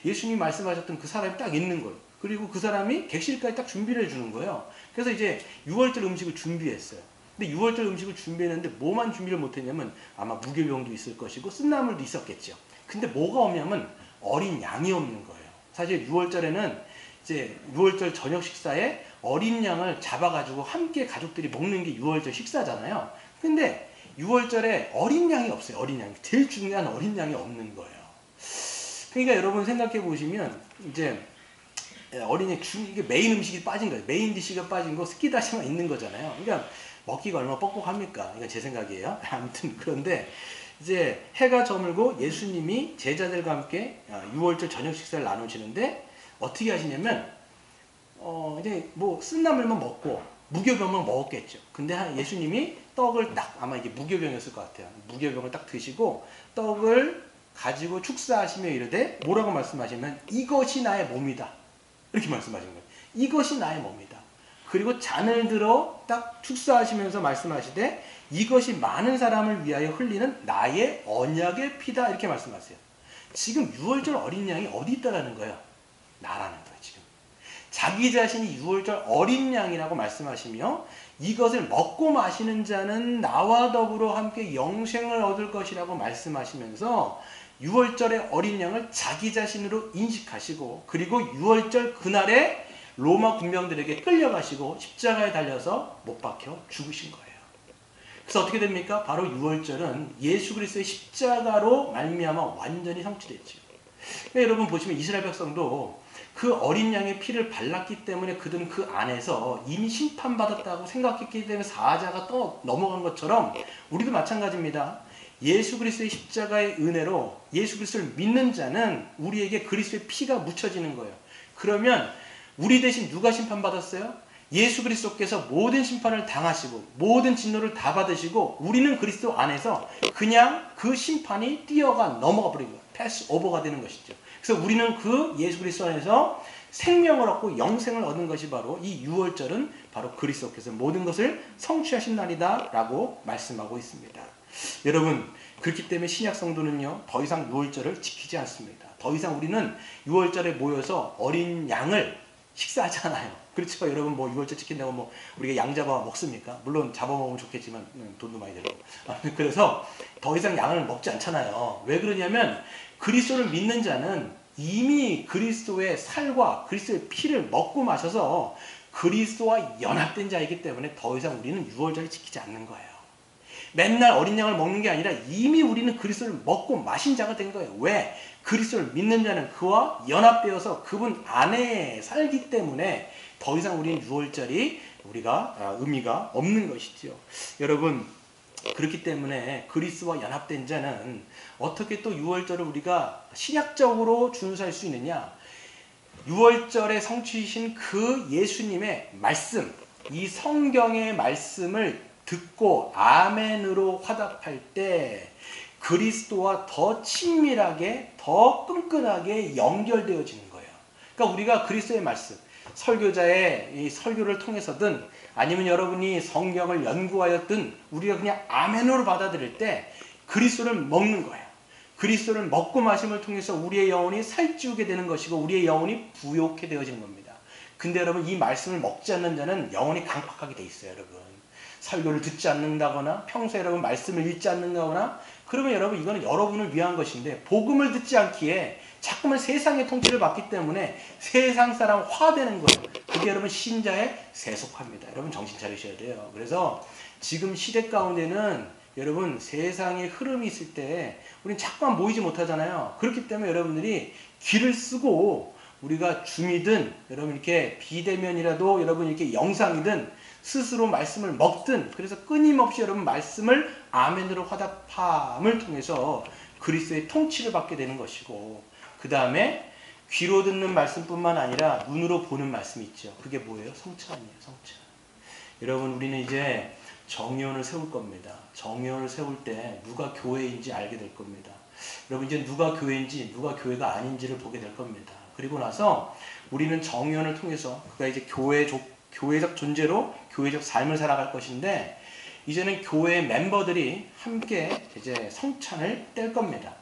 예수님이 말씀하셨던 그 사람이 딱 있는 거예요. 그리고 그 사람이 객실까지 딱 준비를 해주는 거예요. 그래서 이제 6월절 음식을 준비했어요. 근데 6월절 음식을 준비했는데 뭐만 준비를 못했냐면 아마 무교병도 있을 것이고 쓴나물도 있었겠죠. 근데 뭐가 없냐면 어린 양이 없는 거예요. 사실 6월절에는 이제 6월절 저녁 식사에 어린 양을 잡아가지고 함께 가족들이 먹는 게 6월절 식사잖아요. 근데 6월절에 어린 양이 없어요. 어린 양이. 제일 중요한 어린 양이 없는 거예요. 그러니까 여러분 생각해 보시면 이제 어린이 이게 메인 음식이 빠진 거예요. 메인 디시가 빠진 거 스키다시만 있는 거잖아요. 그러니까 먹기가 얼마나 뻑뻑합니까? 이건 제 생각이에요. 아무튼 그런데 이제 해가 저물고 예수님이 제자들과 함께 6월절 저녁 식사를 나누시는데 어떻게 하시냐면 이제 뭐 쓴나물만 먹고 무교병만 먹었겠죠. 근데 예수님이 떡을 딱 아마 이게 무교병이었을 것 같아요. 무교병을 딱 드시고 떡을 가지고 축사하시며 이르되 뭐라고 말씀하시면 이것이 나의 몸이다. 이렇게 말씀하신 거예요. 이것이 나의 몸이다. 그리고 잔을 들어 딱 축사하시면서 말씀하시되 이것이 많은 사람을 위하여 흘리는 나의 언약의 피다. 이렇게 말씀하세요. 지금 6월절 어린 양이 어디 있다라는 거예요? 나라는 거예요. 지금 자기 자신이 6월절 어린 양이라고 말씀하시며 이것을 먹고 마시는 자는 나와 더불어 함께 영생을 얻을 것이라고 말씀하시면서 6월절의 어린 양을 자기 자신으로 인식하시고 그리고 6월절 그날에 로마 군병들에게 끌려가시고 십자가에 달려서 못 박혀 죽으신 거예요. 그래서 어떻게 됩니까? 바로 6월절은 예수 그리스도의 십자가로 말미암아 완전히 성취됐죠. 그러니까 여러분 보시면 이스라엘 백성도 그 어린 양의 피를 발랐기 때문에 그들은 그 안에서 이미 심판받았다고 생각했기 때문에 사자가 또 넘어간 것처럼 우리도 마찬가지입니다. 예수 그리스도의 십자가의 은혜로 예수 그리스도를 믿는 자는 우리에게 그리스도의 피가 묻혀지는 거예요. 그러면 우리 대신 누가 심판받았어요? 예수 그리스도께서 모든 심판을 당하시고 모든 진노를 다 받으시고 우리는 그리스도 안에서 그냥 그 심판이 뛰어가 넘어가 버린 거예요. 패스 오버가 되는 것이죠. 그래서 우리는 그 예수 그리스도 안에서 생명을 얻고 영생을 얻는 것이 바로 이 6월절은 바로 그리스도께서 모든 것을 성취하신 날이다 라고 말씀하고 있습니다. 여러분 그렇기 때문에 신약 성도는요 더 이상 6월절을 지키지 않습니다. 더 이상 우리는 6월절에 모여서 어린 양을 식사하지 않아요. 그렇죠? 여러분 뭐 6월절 지킨다고 뭐 우리가 양 잡아 먹습니까? 물론 잡아먹으면 좋겠지만 돈도 많이 들고. 그래서 더 이상 양을 먹지 않잖아요. 왜 그러냐면 그리스도를 믿는 자는 이미 그리스도의 살과 그리스도의 피를 먹고 마셔서 그리스도와 연합된 자이기 때문에 더 이상 우리는 6월절을 지키지 않는 거예요. 맨날 어린 양을 먹는 게 아니라 이미 우리는 그리스도를 먹고 마신 자가 된 거예요. 왜? 그리스도를 믿는 자는 그와 연합되어서 그분 안에 살기 때문에 더 이상 우리는 6월절이 우리가 의미가 없는 것이죠. 여러분 그렇기 때문에 그리스도와 연합된 자는 어떻게 또 6월절을 우리가 신약적으로 준수할 수 있느냐? 6월절에 성취신 그 예수님의 말씀, 이 성경의 말씀을 듣고 아멘으로 화답할 때 그리스도와 더 친밀하게 더 끈끈하게 연결되어지는 거예요. 그러니까 우리가 그리스도의 말씀, 설교자의 이 설교를 통해서든 아니면 여러분이 성경을 연구하였든 우리가 그냥 아멘으로 받아들일 때 그리스도를 먹는 거예요. 그리스도를 먹고 마심을 통해서 우리의 영혼이 살찌우게 되는 것이고 우리의 영혼이 부욕해 되어지는 겁니다. 근데 여러분 이 말씀을 먹지 않는 자는 영혼이 강팍하게 돼 있어요. 여러분 설교를 듣지 않는다거나 평소에 여러분 말씀을 읽지 않는다거나 그러면 여러분 이거는 여러분을 위한 것인데 복음을 듣지 않기에 자꾸만 세상의 통치를 받기 때문에 세상 사람 화되는 거예요. 그게 여러분 신자의 세속화입니다. 여러분 정신 차리셔야 돼요. 그래서 지금 시대 가운데는 여러분 세상의 흐름이 있을 때 우리는 자꾸만 모이지 못하잖아요. 그렇기 때문에 여러분들이 귀를 쓰고 우리가 줌이든 여러분 이렇게 비대면이라도 여러분 이렇게 영상이든 스스로 말씀을 먹든 그래서 끊임없이 여러분 말씀을 아멘으로 화답함을 통해서 그리스도의 통치를 받게 되는 것이고, 그 다음에 귀로 듣는 말씀뿐만 아니라 눈으로 보는 말씀이 있죠. 그게 뭐예요? 성찬이에요. 성찬. 여러분 우리는 이제 정의원을 세울 겁니다. 정의원을 세울 때 누가 교회인지 알게 될 겁니다. 여러분 이제 누가 교회인지 누가 교회가 아닌지를 보게 될 겁니다. 그리고 나서 우리는 정의원을 통해서 그가 이제 교회적 존재로 교회적 삶을 살아갈 것인데, 이제는 교회 멤버들이 함께 이제 성찬을 뗄 겁니다.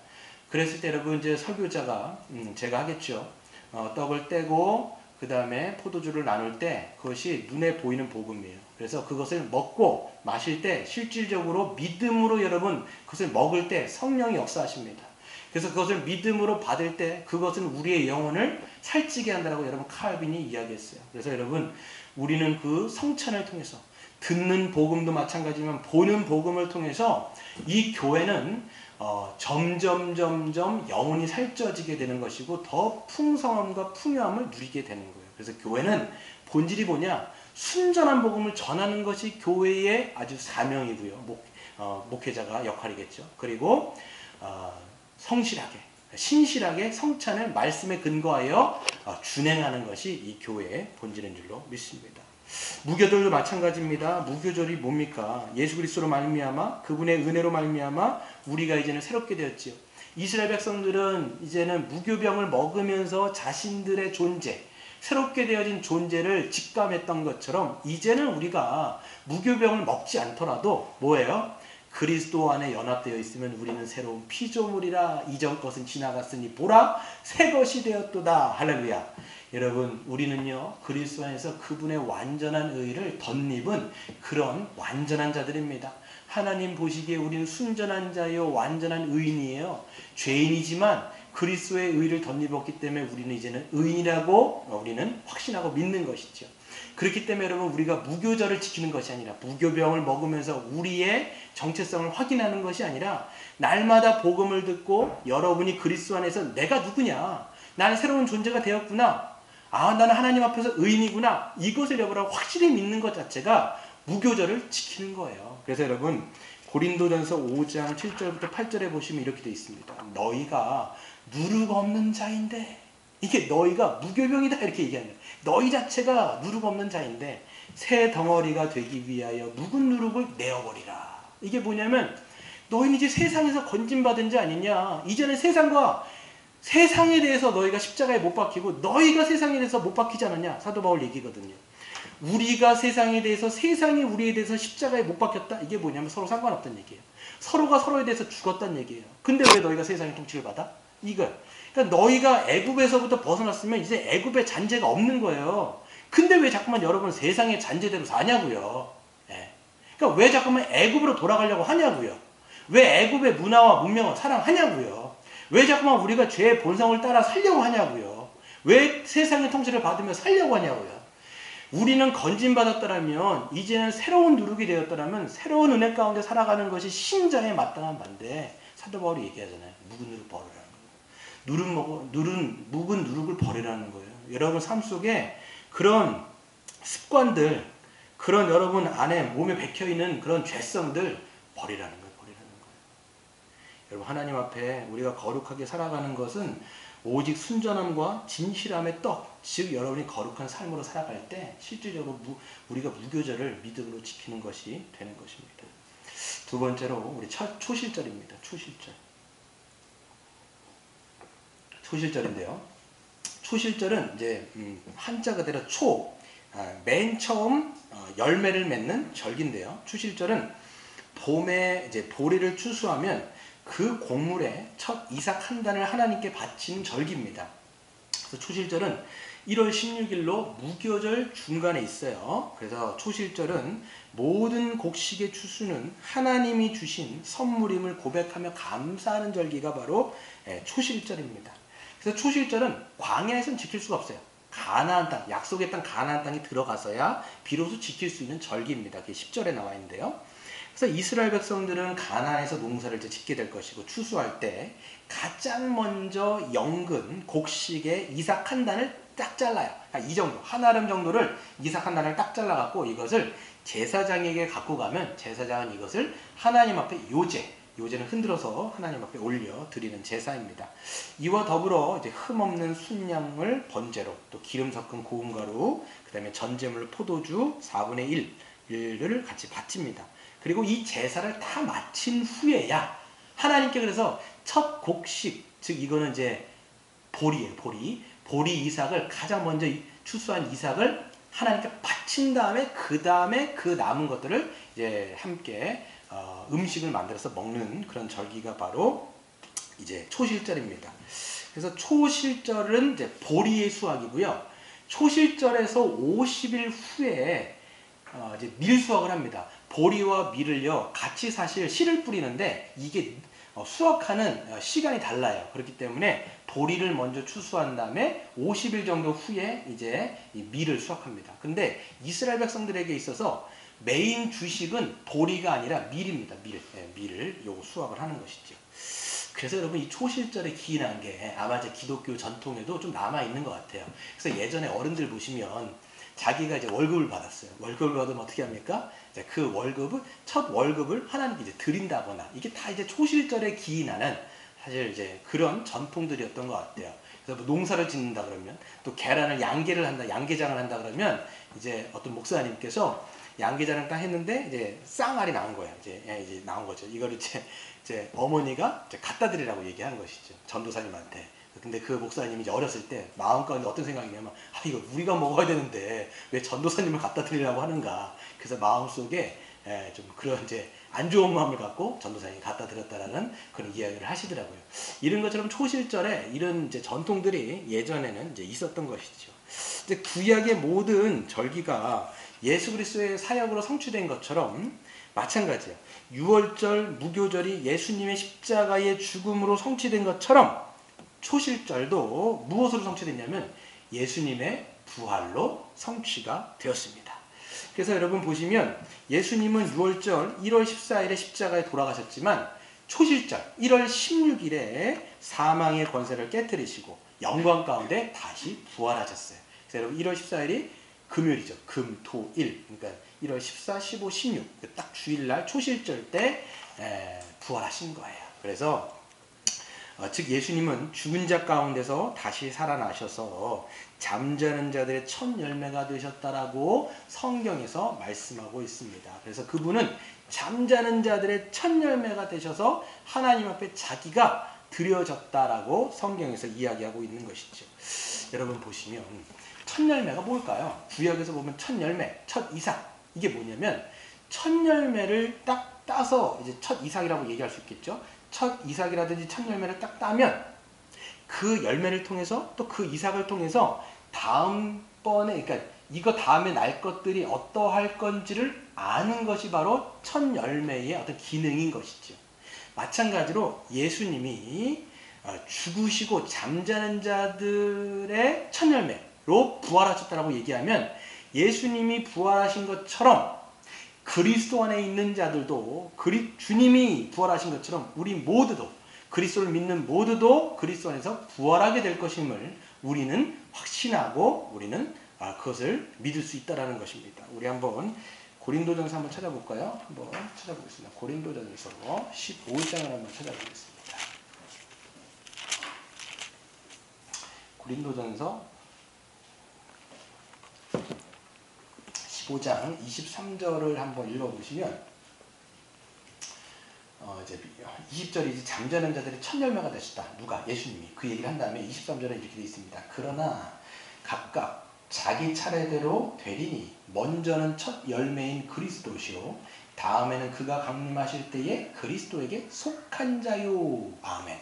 그랬을 때 여러분 이제 설교자가 제가 하겠죠. 떡을 떼고 그 다음에 포도주를 나눌 때 그것이 눈에 보이는 복음이에요. 그래서 그것을 먹고 마실 때 실질적으로 믿음으로 여러분 그것을 먹을 때 성령이 역사하십니다. 그래서 그것을 믿음으로 받을 때 그것은 우리의 영혼을 살찌게 한다라고 여러분 칼빈이 이야기했어요. 그래서 여러분 우리는 그 성찬을 통해서 듣는 복음도 마찬가지지만 보는 복음을 통해서 이 교회는 점점 영혼이 살쪄지게 되는 것이고 더 풍성함과 풍요함을 누리게 되는 거예요. 그래서 교회는 본질이 뭐냐? 순전한 복음을 전하는 것이 교회의 아주 사명이고요. 목회자가 역할이겠죠. 그리고 성실하게 신실하게 성찬을 말씀에 근거하여 준행하는 것이 이 교회의 본질인 줄로 믿습니다. 무교절도 마찬가지입니다. 무교절이 뭡니까? 예수 그리스도로 말미암아 그분의 은혜로 말미암아 우리가 이제는 새롭게 되었지요. 이스라엘 백성들은 이제는 무교병을 먹으면서 자신들의 존재, 새롭게 되어진 존재를 직감했던 것처럼 이제는 우리가 무교병을 먹지 않더라도 뭐예요? 그리스도 안에 연합되어 있으면 우리는 새로운 피조물이라 이전 것은 지나갔으니 보라 새 것이 되었도다. 할렐루야. 여러분 우리는요 그리스도 안에서 그분의 완전한 의를 덧입은 그런 완전한 자들입니다. 하나님 보시기에 우리는 순전한 자요 완전한 의인이에요. 죄인이지만 그리스도의 의를 덧입었기 때문에 우리는 이제는 의인이라고 우리는 확신하고 믿는 것이죠. 그렇기 때문에 여러분 우리가 무교절을 지키는 것이 아니라 무교병을 먹으면서 우리의 정체성을 확인하는 것이 아니라 날마다 복음을 듣고 여러분이 그리스도 안에서 내가 누구냐, 나는 새로운 존재가 되었구나, 나는 하나님 앞에서 의인이구나, 이것을 여러분 확실히 믿는 것 자체가 무교절을 지키는 거예요. 그래서 여러분 고린도전서 5장 7절부터 8절에 보시면 이렇게 되어 있습니다. 너희가 누룩 없는 자인데, 이게 너희가 무교병이다 이렇게 얘기하는 거예요. 너희 자체가 누룩 없는 자인데 새 덩어리가 되기 위하여 묵은 누룩을 내어버리라. 이게 뭐냐면 너희는 이제 세상에서 건진받은 자 아니냐. 이제는 세상에 대해서 너희가 십자가에 못 박히고 너희가 세상에 대해서 못 박히지 않았냐. 사도 바울 얘기거든요. 우리가 세상에 대해서 세상이 우리에 대해서 십자가에 못 박혔다. 이게 뭐냐면 서로 상관없다는 얘기예요. 서로가 서로에 대해서 죽었다는 얘기예요. 근데 왜 너희가 세상의 통치를 받아? 이거예요. 그러니까 너희가 애굽에서부터 벗어났으면 이제 애굽의 잔재가 없는 거예요. 근데 왜 자꾸만 여러분 세상의 잔재대로 사냐고요. 예. 그러니까 왜 자꾸만 애굽으로 돌아가려고 하냐고요. 왜 애굽의 문화와 문명을 사랑하냐고요. 왜 자꾸만 우리가 죄의 본성을 따라 살려고 하냐고요. 왜 세상의 통치를 받으며 살려고 하냐고요. 우리는 건진받았더라면 이제는 새로운 누룩이 되었더라면 새로운 은혜 가운데 살아가는 것이 신자의 마땅한 반대. 사도 바울이 얘기하잖아요. 묵은 누룩 버리라는 거예요. 묵은 누룩을 버리라는 거예요. 여러분 삶 속에 그런 습관들, 그런 여러분 안에 몸에 박혀있는 그런 죄성들 버리라는 거예요. 여러분 하나님 앞에 우리가 거룩하게 살아가는 것은 오직 순전함과 진실함의 떡, 즉 여러분이 거룩한 삶으로 살아갈 때 실질적으로 우리가 무교절을 믿음으로 지키는 것이 되는 것입니다. 두 번째로 우리 초실절입니다. 초실절인데요. 초실절은 이제 한자 그대로 맨 처음 열매를 맺는 절기인데요. 초실절은 봄에 이제 보리를 추수하면 그 곡물의 첫 이삭 한 단을 하나님께 바치는 절기입니다. 그래서 초실절은 1월 16일로 무교절 중간에 있어요. 그래서 초실절은 모든 곡식의 추수는 하나님이 주신 선물임을 고백하며 감사하는 절기가 바로 초실절입니다. 그래서 초실절은 광야에서는 지킬 수가 없어요. 가나안 땅, 약속의 땅 가나안 땅에 들어가서야 비로소 지킬 수 있는 절기입니다. 그게 10절에 나와 있는데요. 그래서 이스라엘 백성들은 가나안에서 농사를 이제 짓게 될 것이고 추수할 때 가장 먼저 연근 곡식의 이삭 한 단을 딱 잘라요. 이 정도, 한 아름 정도를 이삭 한 단을 딱 잘라갖고 이것을 제사장에게 갖고 가면 제사장은 이것을 하나님 앞에 요제는 흔들어서 하나님 앞에 올려 드리는 제사입니다. 이와 더불어 이제 흠없는 순양을 번제로, 또 기름 섞은 고운 가루, 그 다음에 전제물 포도주 4분의 1을 같이 바칩니다. 그리고 이 제사를 다 마친 후에야 하나님께 그래서 첫 곡식, 즉 이거는 이제 보리예요. 보리 이삭을 가장 먼저 추수한 이삭을 하나님께 바친 다음에 그 남은 것들을 이제 함께 음식을 만들어서 먹는 그런 절기가 바로 이제 초실절입니다. 그래서 초실절은 이제 보리의 수확이고요. 초실절에서 50일 후에 이제 밀 수확을 합니다. 보리와 밀을요 같이 사실 씨를 뿌리는데 이게 수확하는 시간이 달라요. 그렇기 때문에 보리를 먼저 추수한 다음에 50일 정도 후에 이제 이 밀을 수확합니다. 근데 이스라엘 백성들에게 있어서 메인 주식은 보리가 아니라 밀입니다. 밀을 요거 수확을 하는 것이죠. 그래서 여러분 이 초실절에 기인한 게 아마 이제 기독교 전통에도 좀 남아 있는 것 같아요. 그래서 예전에 어른들 보시면 자기가 이제 월급을 받았어요. 월급을 받으면 어떻게 합니까? 이제 그 첫 월급을 하나님께 이제 드린다거나 이게 다 이제 초실절에 기인하는 사실 이제 그런 전통들이었던 것 같아요. 그래서 뭐 농사를 짓는다 그러면 또 계란을 양계장을 한다 그러면 이제 어떤 목사님께서 양계장을 딱 했는데 이제 쌍알이 나온 거예요. 이제 나온 거죠. 이거를 이제 어머니가 이제 갖다 드리라고 얘기하는 것이죠. 전도사님한테. 근데 그 목사님이 이제 어렸을 때 마음 가운데 어떤 생각이냐면 이거 우리가 먹어야 되는데 왜 전도사님을 갖다 드리려고 하는가. 그래서 마음속에 좀 그런 이제 안 좋은 마음을 갖고 전도사님이 갖다 드렸다라는 그런 이야기를 하시더라고요. 이런 것처럼 초실절에 이런 이제 전통들이 예전에는 이제 있었던 것이죠. 이제 구약의 모든 절기가 예수 그리스도의 사역으로 성취된 것처럼 마찬가지예요. 유월절, 무교절이 예수님의 십자가의 죽음으로 성취된 것처럼 초실절도 무엇으로 성취됐냐면 예수님의 부활로 성취가 되었습니다. 그래서 여러분 보시면 예수님은 6월절 1월 14일에 십자가에 돌아가셨지만 초실절 1월 16일에 사망의 권세를 깨뜨리시고 영광 가운데 다시 부활하셨어요. 그래서 여러분 1월 14일이 금요일이죠. 금, 토, 일. 그러니까 1월 14, 15, 16. 딱 주일날 초실절 때 부활하신 거예요. 그래서 즉 예수님은 죽은 자 가운데서 다시 살아나셔서 잠자는 자들의 첫 열매가 되셨다라고 성경에서 말씀하고 있습니다. 그래서 그분은 잠자는 자들의 첫 열매가 되셔서 하나님 앞에 자기가 드려졌다라고 성경에서 이야기하고 있는 것이죠. 여러분 보시면 첫 열매가 뭘까요? 구약에서 보면 첫 열매, 첫 이삭. 이게 뭐냐면 첫 열매를 딱 따서 이제 첫 이삭이라고 얘기할 수 있겠죠. 첫 이삭이라든지 첫 열매를 딱 따면 그 열매를 통해서 또 그 이삭을 통해서 다음번에 그러니까 이거 다음에 날 것들이 어떠할 건지를 아는 것이 바로 첫 열매의 어떤 기능인 것이죠. 마찬가지로 예수님이 죽으시고 잠자는 자들의 첫 열매로 부활하셨다고 얘기하면 예수님이 부활하신 것처럼 그리스도 안에 있는 자들도 주님이 부활하신 것처럼 우리 모두도 그리스도를 믿는 모두도 그리스도 안에서 부활하게 될 것임을 우리는 확신하고 우리는 그것을 믿을 수 있다는 것입니다. 우리 한번 고린도전서 한번 찾아볼까요? 한번 찾아보겠습니다. 고린도전서 15장을 한번 찾아보겠습니다. 고린도전서 15장 23절을 한번 읽어보시면 이제 20절이 이제 잠자는 자들이 첫 열매가 되셨다. 누가? 예수님이. 그 얘기를 한 다음에 23절에 이렇게 되어 있습니다. 그러나 각각 자기 차례대로 되리니 먼저는 첫 열매인 그리스도시요 다음에는 그가 강림하실 때에 그리스도에게 속한 자요. 아멘.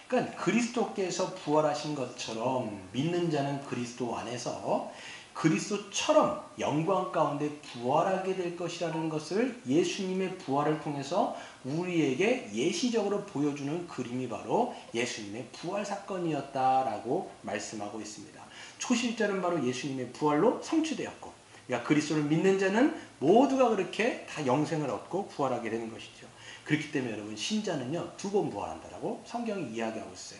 그러니까 그리스도께서 부활하신 것처럼 믿는 자는 그리스도 안에서 그리스도처럼 영광 가운데 부활하게 될 것이라는 것을 예수님의 부활을 통해서 우리에게 예시적으로 보여주는 그림이 바로 예수님의 부활 사건이었다라고 말씀하고 있습니다. 초실절은 바로 예수님의 부활로 성취되었고, 그러니까 그리스도를 믿는 자는 모두가 그렇게 다 영생을 얻고 부활하게 되는 것이죠. 그렇기 때문에 여러분, 신자는요, 2번 부활한다라고 성경이 이야기하고 있어요.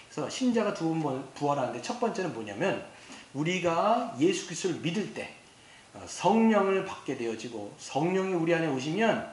그래서 신자가 2번 부활하는데 첫 번째는 뭐냐면, 우리가 예수 그리스도를 믿을 때 성령을 받게 되어지고, 성령이 우리 안에 오시면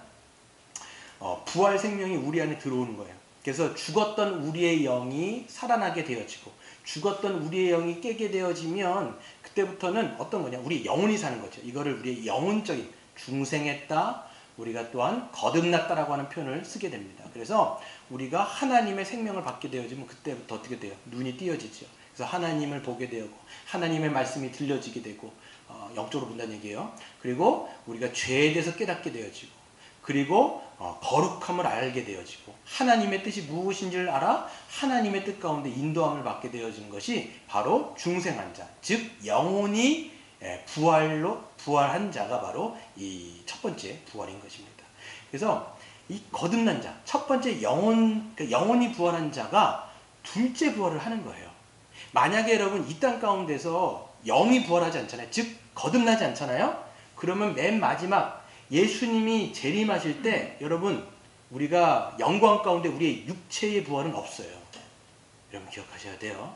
부활 생명이 우리 안에 들어오는 거예요. 그래서 죽었던 우리의 영이 살아나게 되어지고, 죽었던 우리의 영이 깨게 되어지면 그때부터는 어떤 거냐, 우리 영혼이 사는 거죠. 이거를 우리의 영혼적인 중생했다, 우리가 또한 거듭났다라고 하는 표현을 쓰게 됩니다. 그래서 우리가 하나님의 생명을 받게 되어지면 그때부터 어떻게 돼요? 눈이 띄어지죠. 그래서 하나님을 보게 되고, 하나님의 말씀이 들려지게 되고, 영적으로 본다는 얘기예요. 그리고 우리가 죄에 대해서 깨닫게 되어지고, 그리고 거룩함을 알게 되어지고, 하나님의 뜻이 무엇인지를 알아 하나님의 뜻 가운데 인도함을 받게 되어지는 것이 바로 중생한 자, 즉 영혼이 부활한 자가 바로 이 첫 번째 부활인 것입니다. 그래서 이 거듭난 자, 첫 번째 영혼이 부활한 자가 둘째 부활을 하는 거예요. 만약에 여러분 이 땅 가운데서 영이 부활하지 않잖아요. 즉 거듭나지 않잖아요. 그러면 맨 마지막 예수님이 재림하실 때 여러분, 우리가 영광 가운데 우리의 육체의 부활은 없어요. 여러분 기억하셔야 돼요.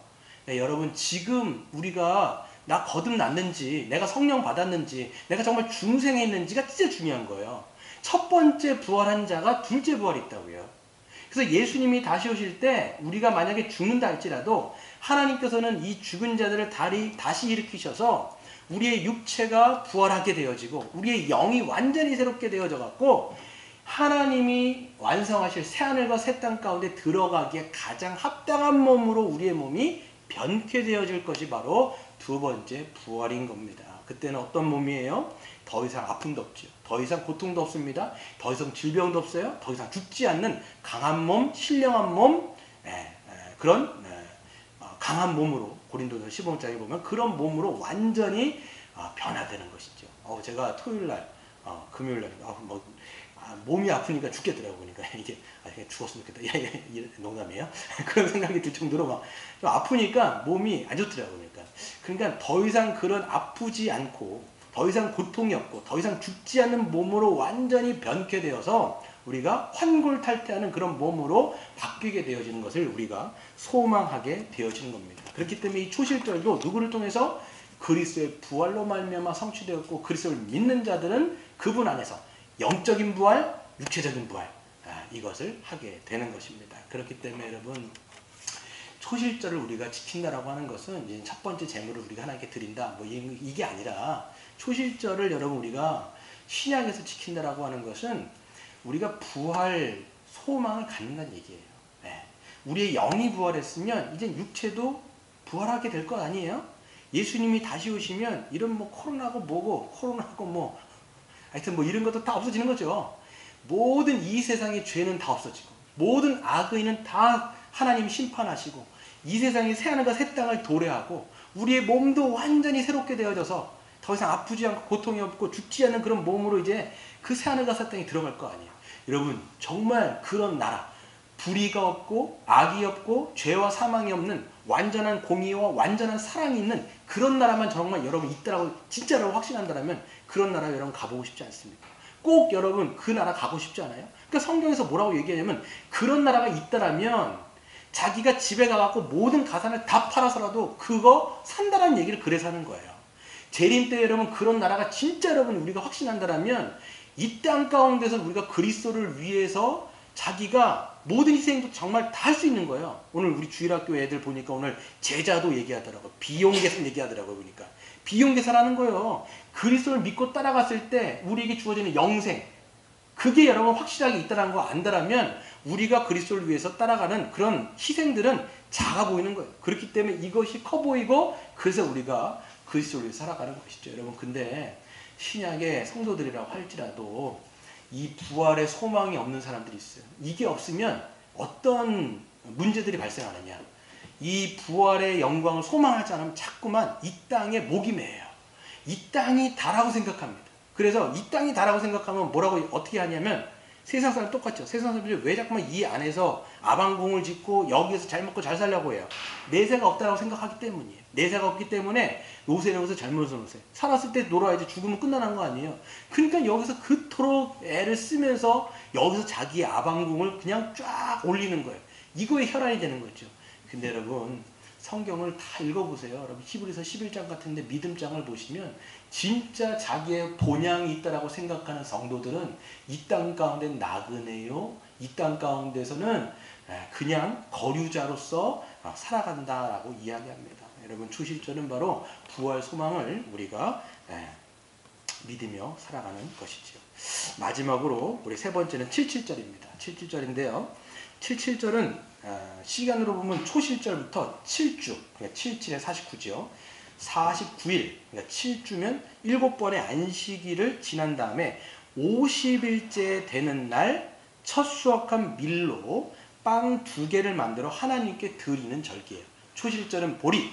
여러분, 지금 우리가 나 거듭났는지, 내가 성령 받았는지, 내가 정말 중생에 있는지가 진짜 중요한 거예요. 첫 번째 부활한 자가 둘째 부활이 있다고요. 그래서 예수님이 다시 오실 때 우리가 만약에 죽는다 할지라도 하나님께서는 이 죽은 자들을 다시 일으키셔서 우리의 육체가 부활하게 되어지고, 우리의 영이 완전히 새롭게 되어져 갖고 하나님이 완성하실 새하늘과 새 땅 가운데 들어가기에 가장 합당한 몸으로 우리의 몸이 변케 되어질 것이 바로 두 번째 부활인 겁니다. 그때는 어떤 몸이에요? 더 이상 아픔도 없죠. 더 이상 고통도 없습니다. 더 이상 질병도 없어요. 더 이상 죽지 않는 강한 몸, 신령한 몸, 그런 강한 몸으로, 고린도서 15장에 보면 그런 몸으로 완전히 변화되는 것이죠. 제가 토요일날, 금요일날 몸이 아프니까 죽겠더라고. 보니까 이게 죽었으면 좋겠다. 농담이에요. 그런 생각이 들 정도로 막 좀 아프니까 몸이 안 좋더라고. 그러니까 더 이상 그런 아프지 않고, 더 이상 고통이 없고, 더 이상 죽지 않는 몸으로 완전히 변케 되어서 우리가 환골탈태하는 그런 몸으로 바뀌게 되어지는 것을 우리가 소망하게 되어지는 겁니다. 그렇기 때문에 이 초실절도 누구를 통해서? 그리스도의 부활로 말미암아 성취되었고, 그리스도를 믿는 자들은 그분 안에서 영적인 부활, 육체적인 부활, 이것을 하게 되는 것입니다. 그렇기 때문에 여러분, 초실절을 우리가 지킨다라고 하는 것은 이제 첫 번째 제물을 우리가 하나님께 드린다, 뭐 이게 아니라, 초실절을 여러분 우리가 신약에서 지킨다라고 하는 것은 우리가 부활 소망을 갖는다는 얘기예요. 우리의 영이 부활했으면 이제 육체도 부활하게 될 것 아니에요? 예수님이 다시 오시면 이런 뭐 코로나고 뭐고, 코로나고 뭐 하여튼 뭐 이런 것도 다 없어지는 거죠. 모든 이 세상의 죄는 다 없어지고, 모든 악의는 다 하나님이 심판하시고, 이 세상의 새하늘과 새 땅을 도래하고, 우리의 몸도 완전히 새롭게 되어져서 더 이상 아프지 않고 고통이 없고 죽지 않는 그런 몸으로 이제 그 새하늘과 새 땅에 들어갈 거 아니에요. 여러분, 정말 그런 나라, 불의가 없고 악이 없고 죄와 사망이 없는 완전한 공의와 완전한 사랑이 있는 그런 나라만 정말 여러분 있다라고 진짜로 확신한다면, 그런 나라 여러분 가보고 싶지 않습니까? 꼭 여러분 그 나라 가고 싶지 않아요? 그러니까 성경에서 뭐라고 얘기하냐면, 그런 나라가 있다라면 자기가 집에 가갖고 모든 가산을 다 팔아서라도 그거 산다라는 얘기를 그래서 하는 거예요. 재림 때 여러분 그런 나라가 진짜 여러분 우리가 확신한다라면, 이 땅 가운데서 우리가 그리스도를 위해서 자기가 모든 희생도 정말 다 할 수 있는 거예요. 오늘 우리 주일학교 애들 보니까 오늘 제자도 얘기하더라고. 비용계산 얘기하더라고. 보니까 비용계산하는 거예요. 그리스도를 믿고 따라갔을 때 우리에게 주어지는 영생, 그게 여러분 확실하게 있다는 거 안다라면 우리가 그리스도를 위해서 따라가는 그런 희생들은 작아 보이는 거예요. 그렇기 때문에 이것이 커 보이고, 그래서 우리가 그리스도를 위해서 살아가는 것이죠. 여러분, 근데 신약의 성도들이라고 할지라도 이 부활의 소망이 없는 사람들이 있어요. 이게 없으면 어떤 문제들이 발생하느냐, 이 부활의 영광을 소망하지 않으면 자꾸만 이 땅에 목이 메여요. 이 땅이 다라고 생각합니다. 그래서 이 땅이 다라고 생각하면 뭐라고 어떻게 하냐면 세상 사람 똑같죠. 세상 사람들이 왜 자꾸만 이 안에서 아방궁을 짓고 여기에서 잘 먹고 잘 살려고 해요. 내세가 없다고 생각하기 때문이에요. 내세가 없기 때문에 노세는 것을 잘못해서 노세. 살았을 때 놀아야지 죽으면 끝나는 거 아니에요. 그러니까 여기서 그토록 애를 쓰면서 여기서 자기의 아방궁을 그냥 쫙 올리는 거예요. 이거에 혈안이 되는 거죠. 근데 여러분 성경을 다 읽어보세요. 여러분 히브리서 11장 같은데 믿음장을 보시면 진짜 자기의 본향이 있다라고 생각하는 성도들은 이 땅 가운데 나그네요. 이 땅 가운데서는 그냥 거류자로서 살아간다라고 이야기합니다. 여러분 초실절은 바로 부활 소망을 우리가 믿으며 살아가는 것이죠. 마지막으로 우리 세 번째는 77절입니다. 77절인데요. 77절은 시간으로 보면 초실절부터 7주, 그러니까 77에 49죠. 49일, 그러니까 7주면 7번의 안식일을 지난 다음에 50일째 되는 날 첫 수확한 밀로 빵 2개를 만들어 하나님께 드리는 절기예요. 초실절은 보리,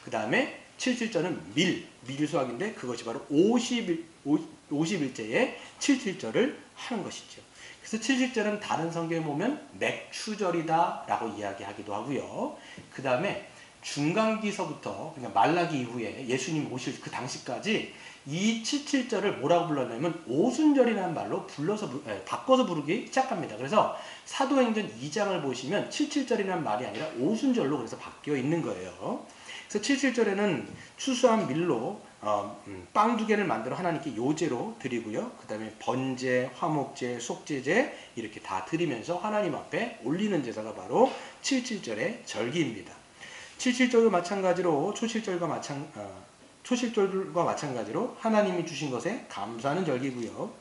그 다음에 77절은 밀 수확인데 그것이 바로 50일째에 77절을 하는 것이죠. 그래서 77절은 다른 성경에 보면 맥추절이다 라고 이야기하기도 하고요. 그 다음에 중간기서부터 그러니까 말라기 이후에 예수님 오실 그 당시까지 이 77절을 뭐라고 불렀냐면 오순절이라는 말로 바꿔서 부르기 시작합니다. 그래서 사도행전 2장을 보시면 77절이라는 말이 아니라 오순절로 그래서 바뀌어 있는 거예요. 그래서 77절에는 추수한 밀로 빵 2개를 만들어 하나님께 요제로 드리고요. 그 다음에 번제, 화목제, 속죄제 이렇게 다 드리면서 하나님 앞에 올리는 제사가 바로 77절의 절기입니다. 77절과 마찬가지로 초실절과 마찬가지로 하나님이 주신 것에 감사하는 절기고요.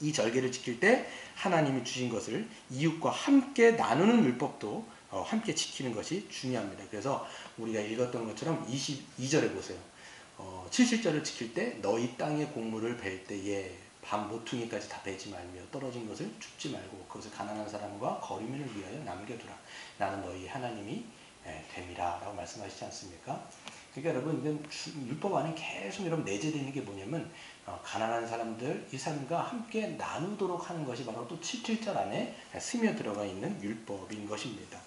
이 절기를 지킬 때 하나님이 주신 것을 이웃과 함께 나누는 율법도 함께 지키는 것이 중요합니다. 그래서 우리가 읽었던 것처럼 22절에 보세요. 77절을 지킬 때 너희 땅의 곡물을 벨 때에 밤 모퉁이까지 다 베지 말며 떨어진 것을 줍지 말고 그것을 가난한 사람과 거리민을 위하여 남겨두라. 나는 너희 하나님이 됨이라 라고 말씀하시지 않습니까? 그러니까 여러분 율법 안에 계속 여러분 내재되어 있는 게 뭐냐면 가난한 사람들 이 사람과 함께 나누도록 하는 것이 바로 또 77절 안에 스며들어가 있는 율법인 것입니다.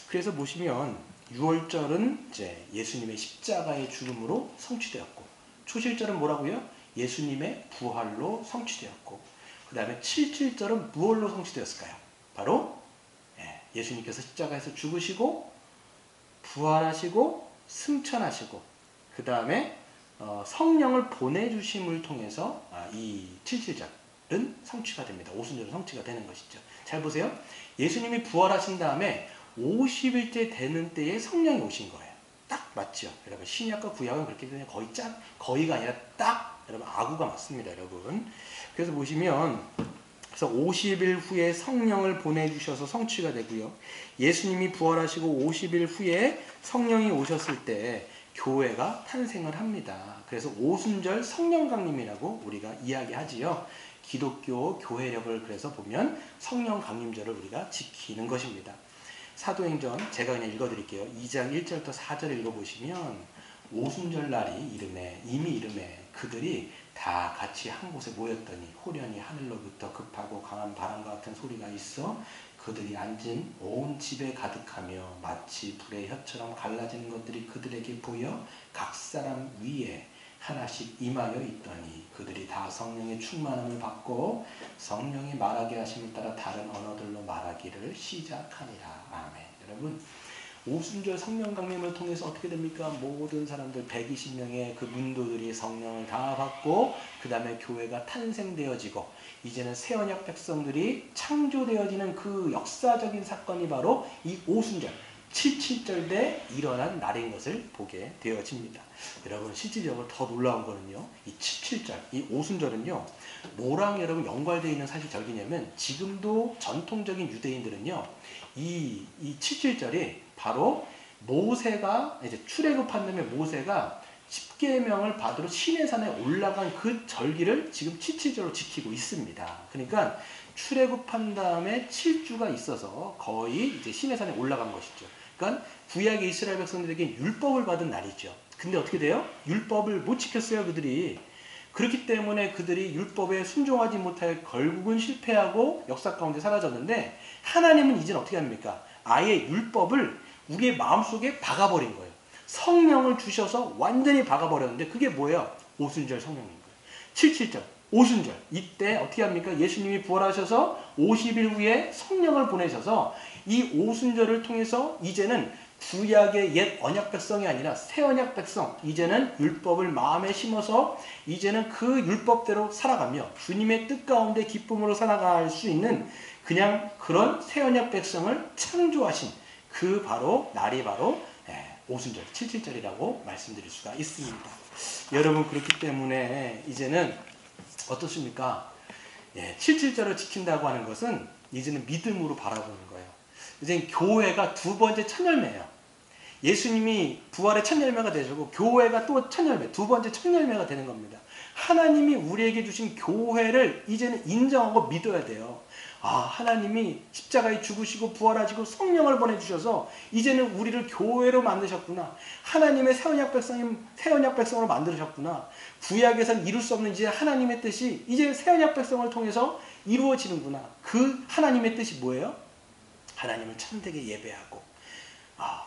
그래서 보시면 6월절은 이제 예수님의 십자가의 죽음으로 성취되었고 초실절은 뭐라고요? 예수님의 부활로 성취되었고 그 다음에 77절은 무엇로 성취되었을까요? 바로 예수님께서 십자가에서 죽으시고 부활하시고 승천하시고 그 다음에 성령을 보내주심을 통해서 이 77절은 성취가 됩니다. 오순절은 성취가 되는 것이죠. 잘 보세요. 예수님이 부활하신 다음에 50일째 되는 때에 성령이 오신 거예요. 딱 맞죠? 여러분 신약과 구약은 그렇게 되면 거의가 아니라 딱 여러분 아구가 맞습니다. 여러분. 그래서 보시면 그래서 50일 후에 성령을 보내주셔서 성취가 되고요. 예수님이 부활하시고 50일 후에 성령이 오셨을 때 교회가 탄생을 합니다. 그래서 오순절 성령강림이라고 우리가 이야기하지요. 기독교 교회력을 그래서 보면 성령강림절을 우리가 지키는 것입니다. 사도행전 제가 그냥 읽어드릴게요. 2장 1절부터 4절 읽어보시면 오순절 날이 이미 이름에 그들이 다 같이 한 곳에 모였더니 호련히 하늘로부터 급하고 강한 바람과 같은 소리가 있어 그들이 앉은 온 집에 가득하며 마치 불의 혀처럼 갈라지는 것들이 그들에게 보여 각 사람 위에 하나씩 임하여 있더니 그들이 다 성령의 충만함을 받고 성령이 말하게 하심을 따라 다른 언어들로 말하기를 시작하니라. 아멘. 여러분 오순절 성령 강림을 통해서 어떻게 됩니까? 모든 사람들 120명의 그 문도들이 성령을 다 받고 그 다음에 교회가 탄생되어지고 이제는 새 언약 백성들이 창조되어지는 그 역사적인 사건이 바로 이 오순절 77절 때 일어난 날인 것을 보게 되어집니다. 여러분 실질적으로 더 놀라운 거는요. 이 77절, 이 오순절은요. 뭐랑 여러분 연관되어 있는 사실 절기냐면 지금도 전통적인 유대인들은요. 이 77절이 바로 모세가 이제 출애굽한 다음에 모세가 10계명을 받으러 시내산에 올라간 그 절기를 지금 77절로 지키고 있습니다. 그러니까 출애굽한 다음에 7주가 있어서 거의 이제 시내산에 올라간 것이죠. 그러니까 구약의 이스라엘 백성들에게 율법을 받은 날이죠. 근데 어떻게 돼요? 율법을 못 지켰어요, 그들이. 그렇기 때문에 그들이 율법에 순종하지 못하여 결국은 실패하고 역사 가운데 사라졌는데, 하나님은 이제는 어떻게 합니까? 아예 율법을 우리의 마음속에 박아버린 거예요. 성령을 주셔서 완전히 박아버렸는데, 그게 뭐예요? 오순절 성령인 거예요. 77절 오순절, 이때 어떻게 합니까? 예수님이 부활하셔서 50일 후에 성령을 보내셔서 이 오순절을 통해서 이제는 구약의 옛 언약 백성이 아니라 새 언약 백성, 이제는 율법을 마음에 심어서 이제는 그 율법대로 살아가며 주님의 뜻 가운데 기쁨으로 살아갈 수 있는 그냥 그런 새 언약 백성을 창조하신 그 바로 날이 바로 오순절 77절이라고 말씀드릴 수가 있습니다. 여러분, 그렇기 때문에 이제는 어떻습니까? 77절을 지킨다고 하는 것은 이제는 믿음으로 바라보는 거예요. 이제 교회가 두 번째 첫 열매예요. 예수님이 부활의 첫 열매가 되시고 교회가 또 첫 열매, 두 번째 첫 열매가 되는 겁니다. 하나님이 우리에게 주신 교회를 이제는 인정하고 믿어야 돼요. 하나님이 십자가에 죽으시고 부활하시고 성령을 보내주셔서 이제는 우리를 교회로 만드셨구나. 하나님의 새 언약 백성으로 만드셨구나. 구약에선 이룰 수 없는 이제 하나님의 뜻이 이제 새 언약 백성을 통해서 이루어지는구나. 그 하나님의 뜻이 뭐예요? 하나님을 참되게 예배하고,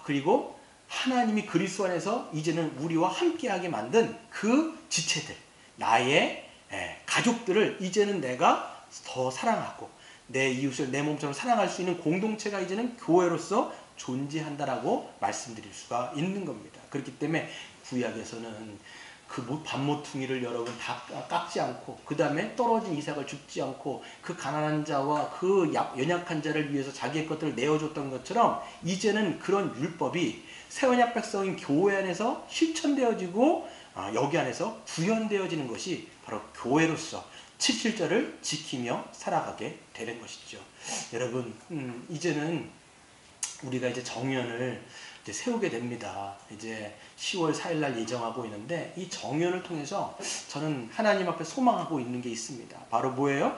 그리고 하나님이 그리스도 안에서 이제는 우리와 함께하게 만든 그 지체들, 나의 가족들을 이제는 내가 더 사랑하고 내 이웃을 내 몸처럼 사랑할 수 있는 공동체가 이제는 교회로서 존재한다라고 말씀드릴 수가 있는 겁니다. 그렇기 때문에 구약에서는 그 밤모퉁이를 여러분 다 깎지 않고, 그 다음에 떨어진 이삭을 죽지 않고, 그 가난한 자와 그 연약한 자를 위해서 자기의 것들을 내어줬던 것처럼 이제는 그런 율법이 새 언약 백성인 교회 안에서 실천되어지고 여기 안에서 구현되어지는 것이 바로 교회로서 77절을 지키며 살아가게 되는 것이죠. 여러분, 이제는 우리가 이제 정연을 이제 세우게 됩니다. 이제 10월 4일날 예정하고 있는데, 이 정연을 통해서 저는 하나님 앞에 소망하고 있는 게 있습니다. 바로 뭐예요?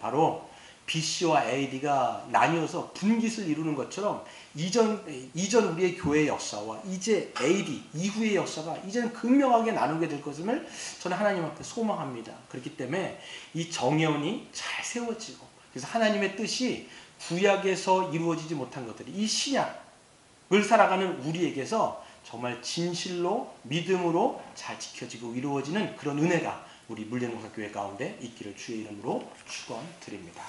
바로 BC와 AD가 나뉘어서 분깃을 이루는 것처럼 이전 우리의 교회의 역사와 이제 AD 이후의 역사가 이제는 극명하게 나누게 될 것을 저는 하나님 앞에 소망합니다. 그렇기 때문에 이 정연이 잘 세워지고, 그래서 하나님의 뜻이 구약에서 이루어지지 못한 것들이 이 신약을 살아가는 우리에게서 정말 진실로 믿음으로 잘 지켜지고 이루어지는 그런 은혜가 우리 물레농사교회 가운데 있기를 주의 이름으로 축원드립니다.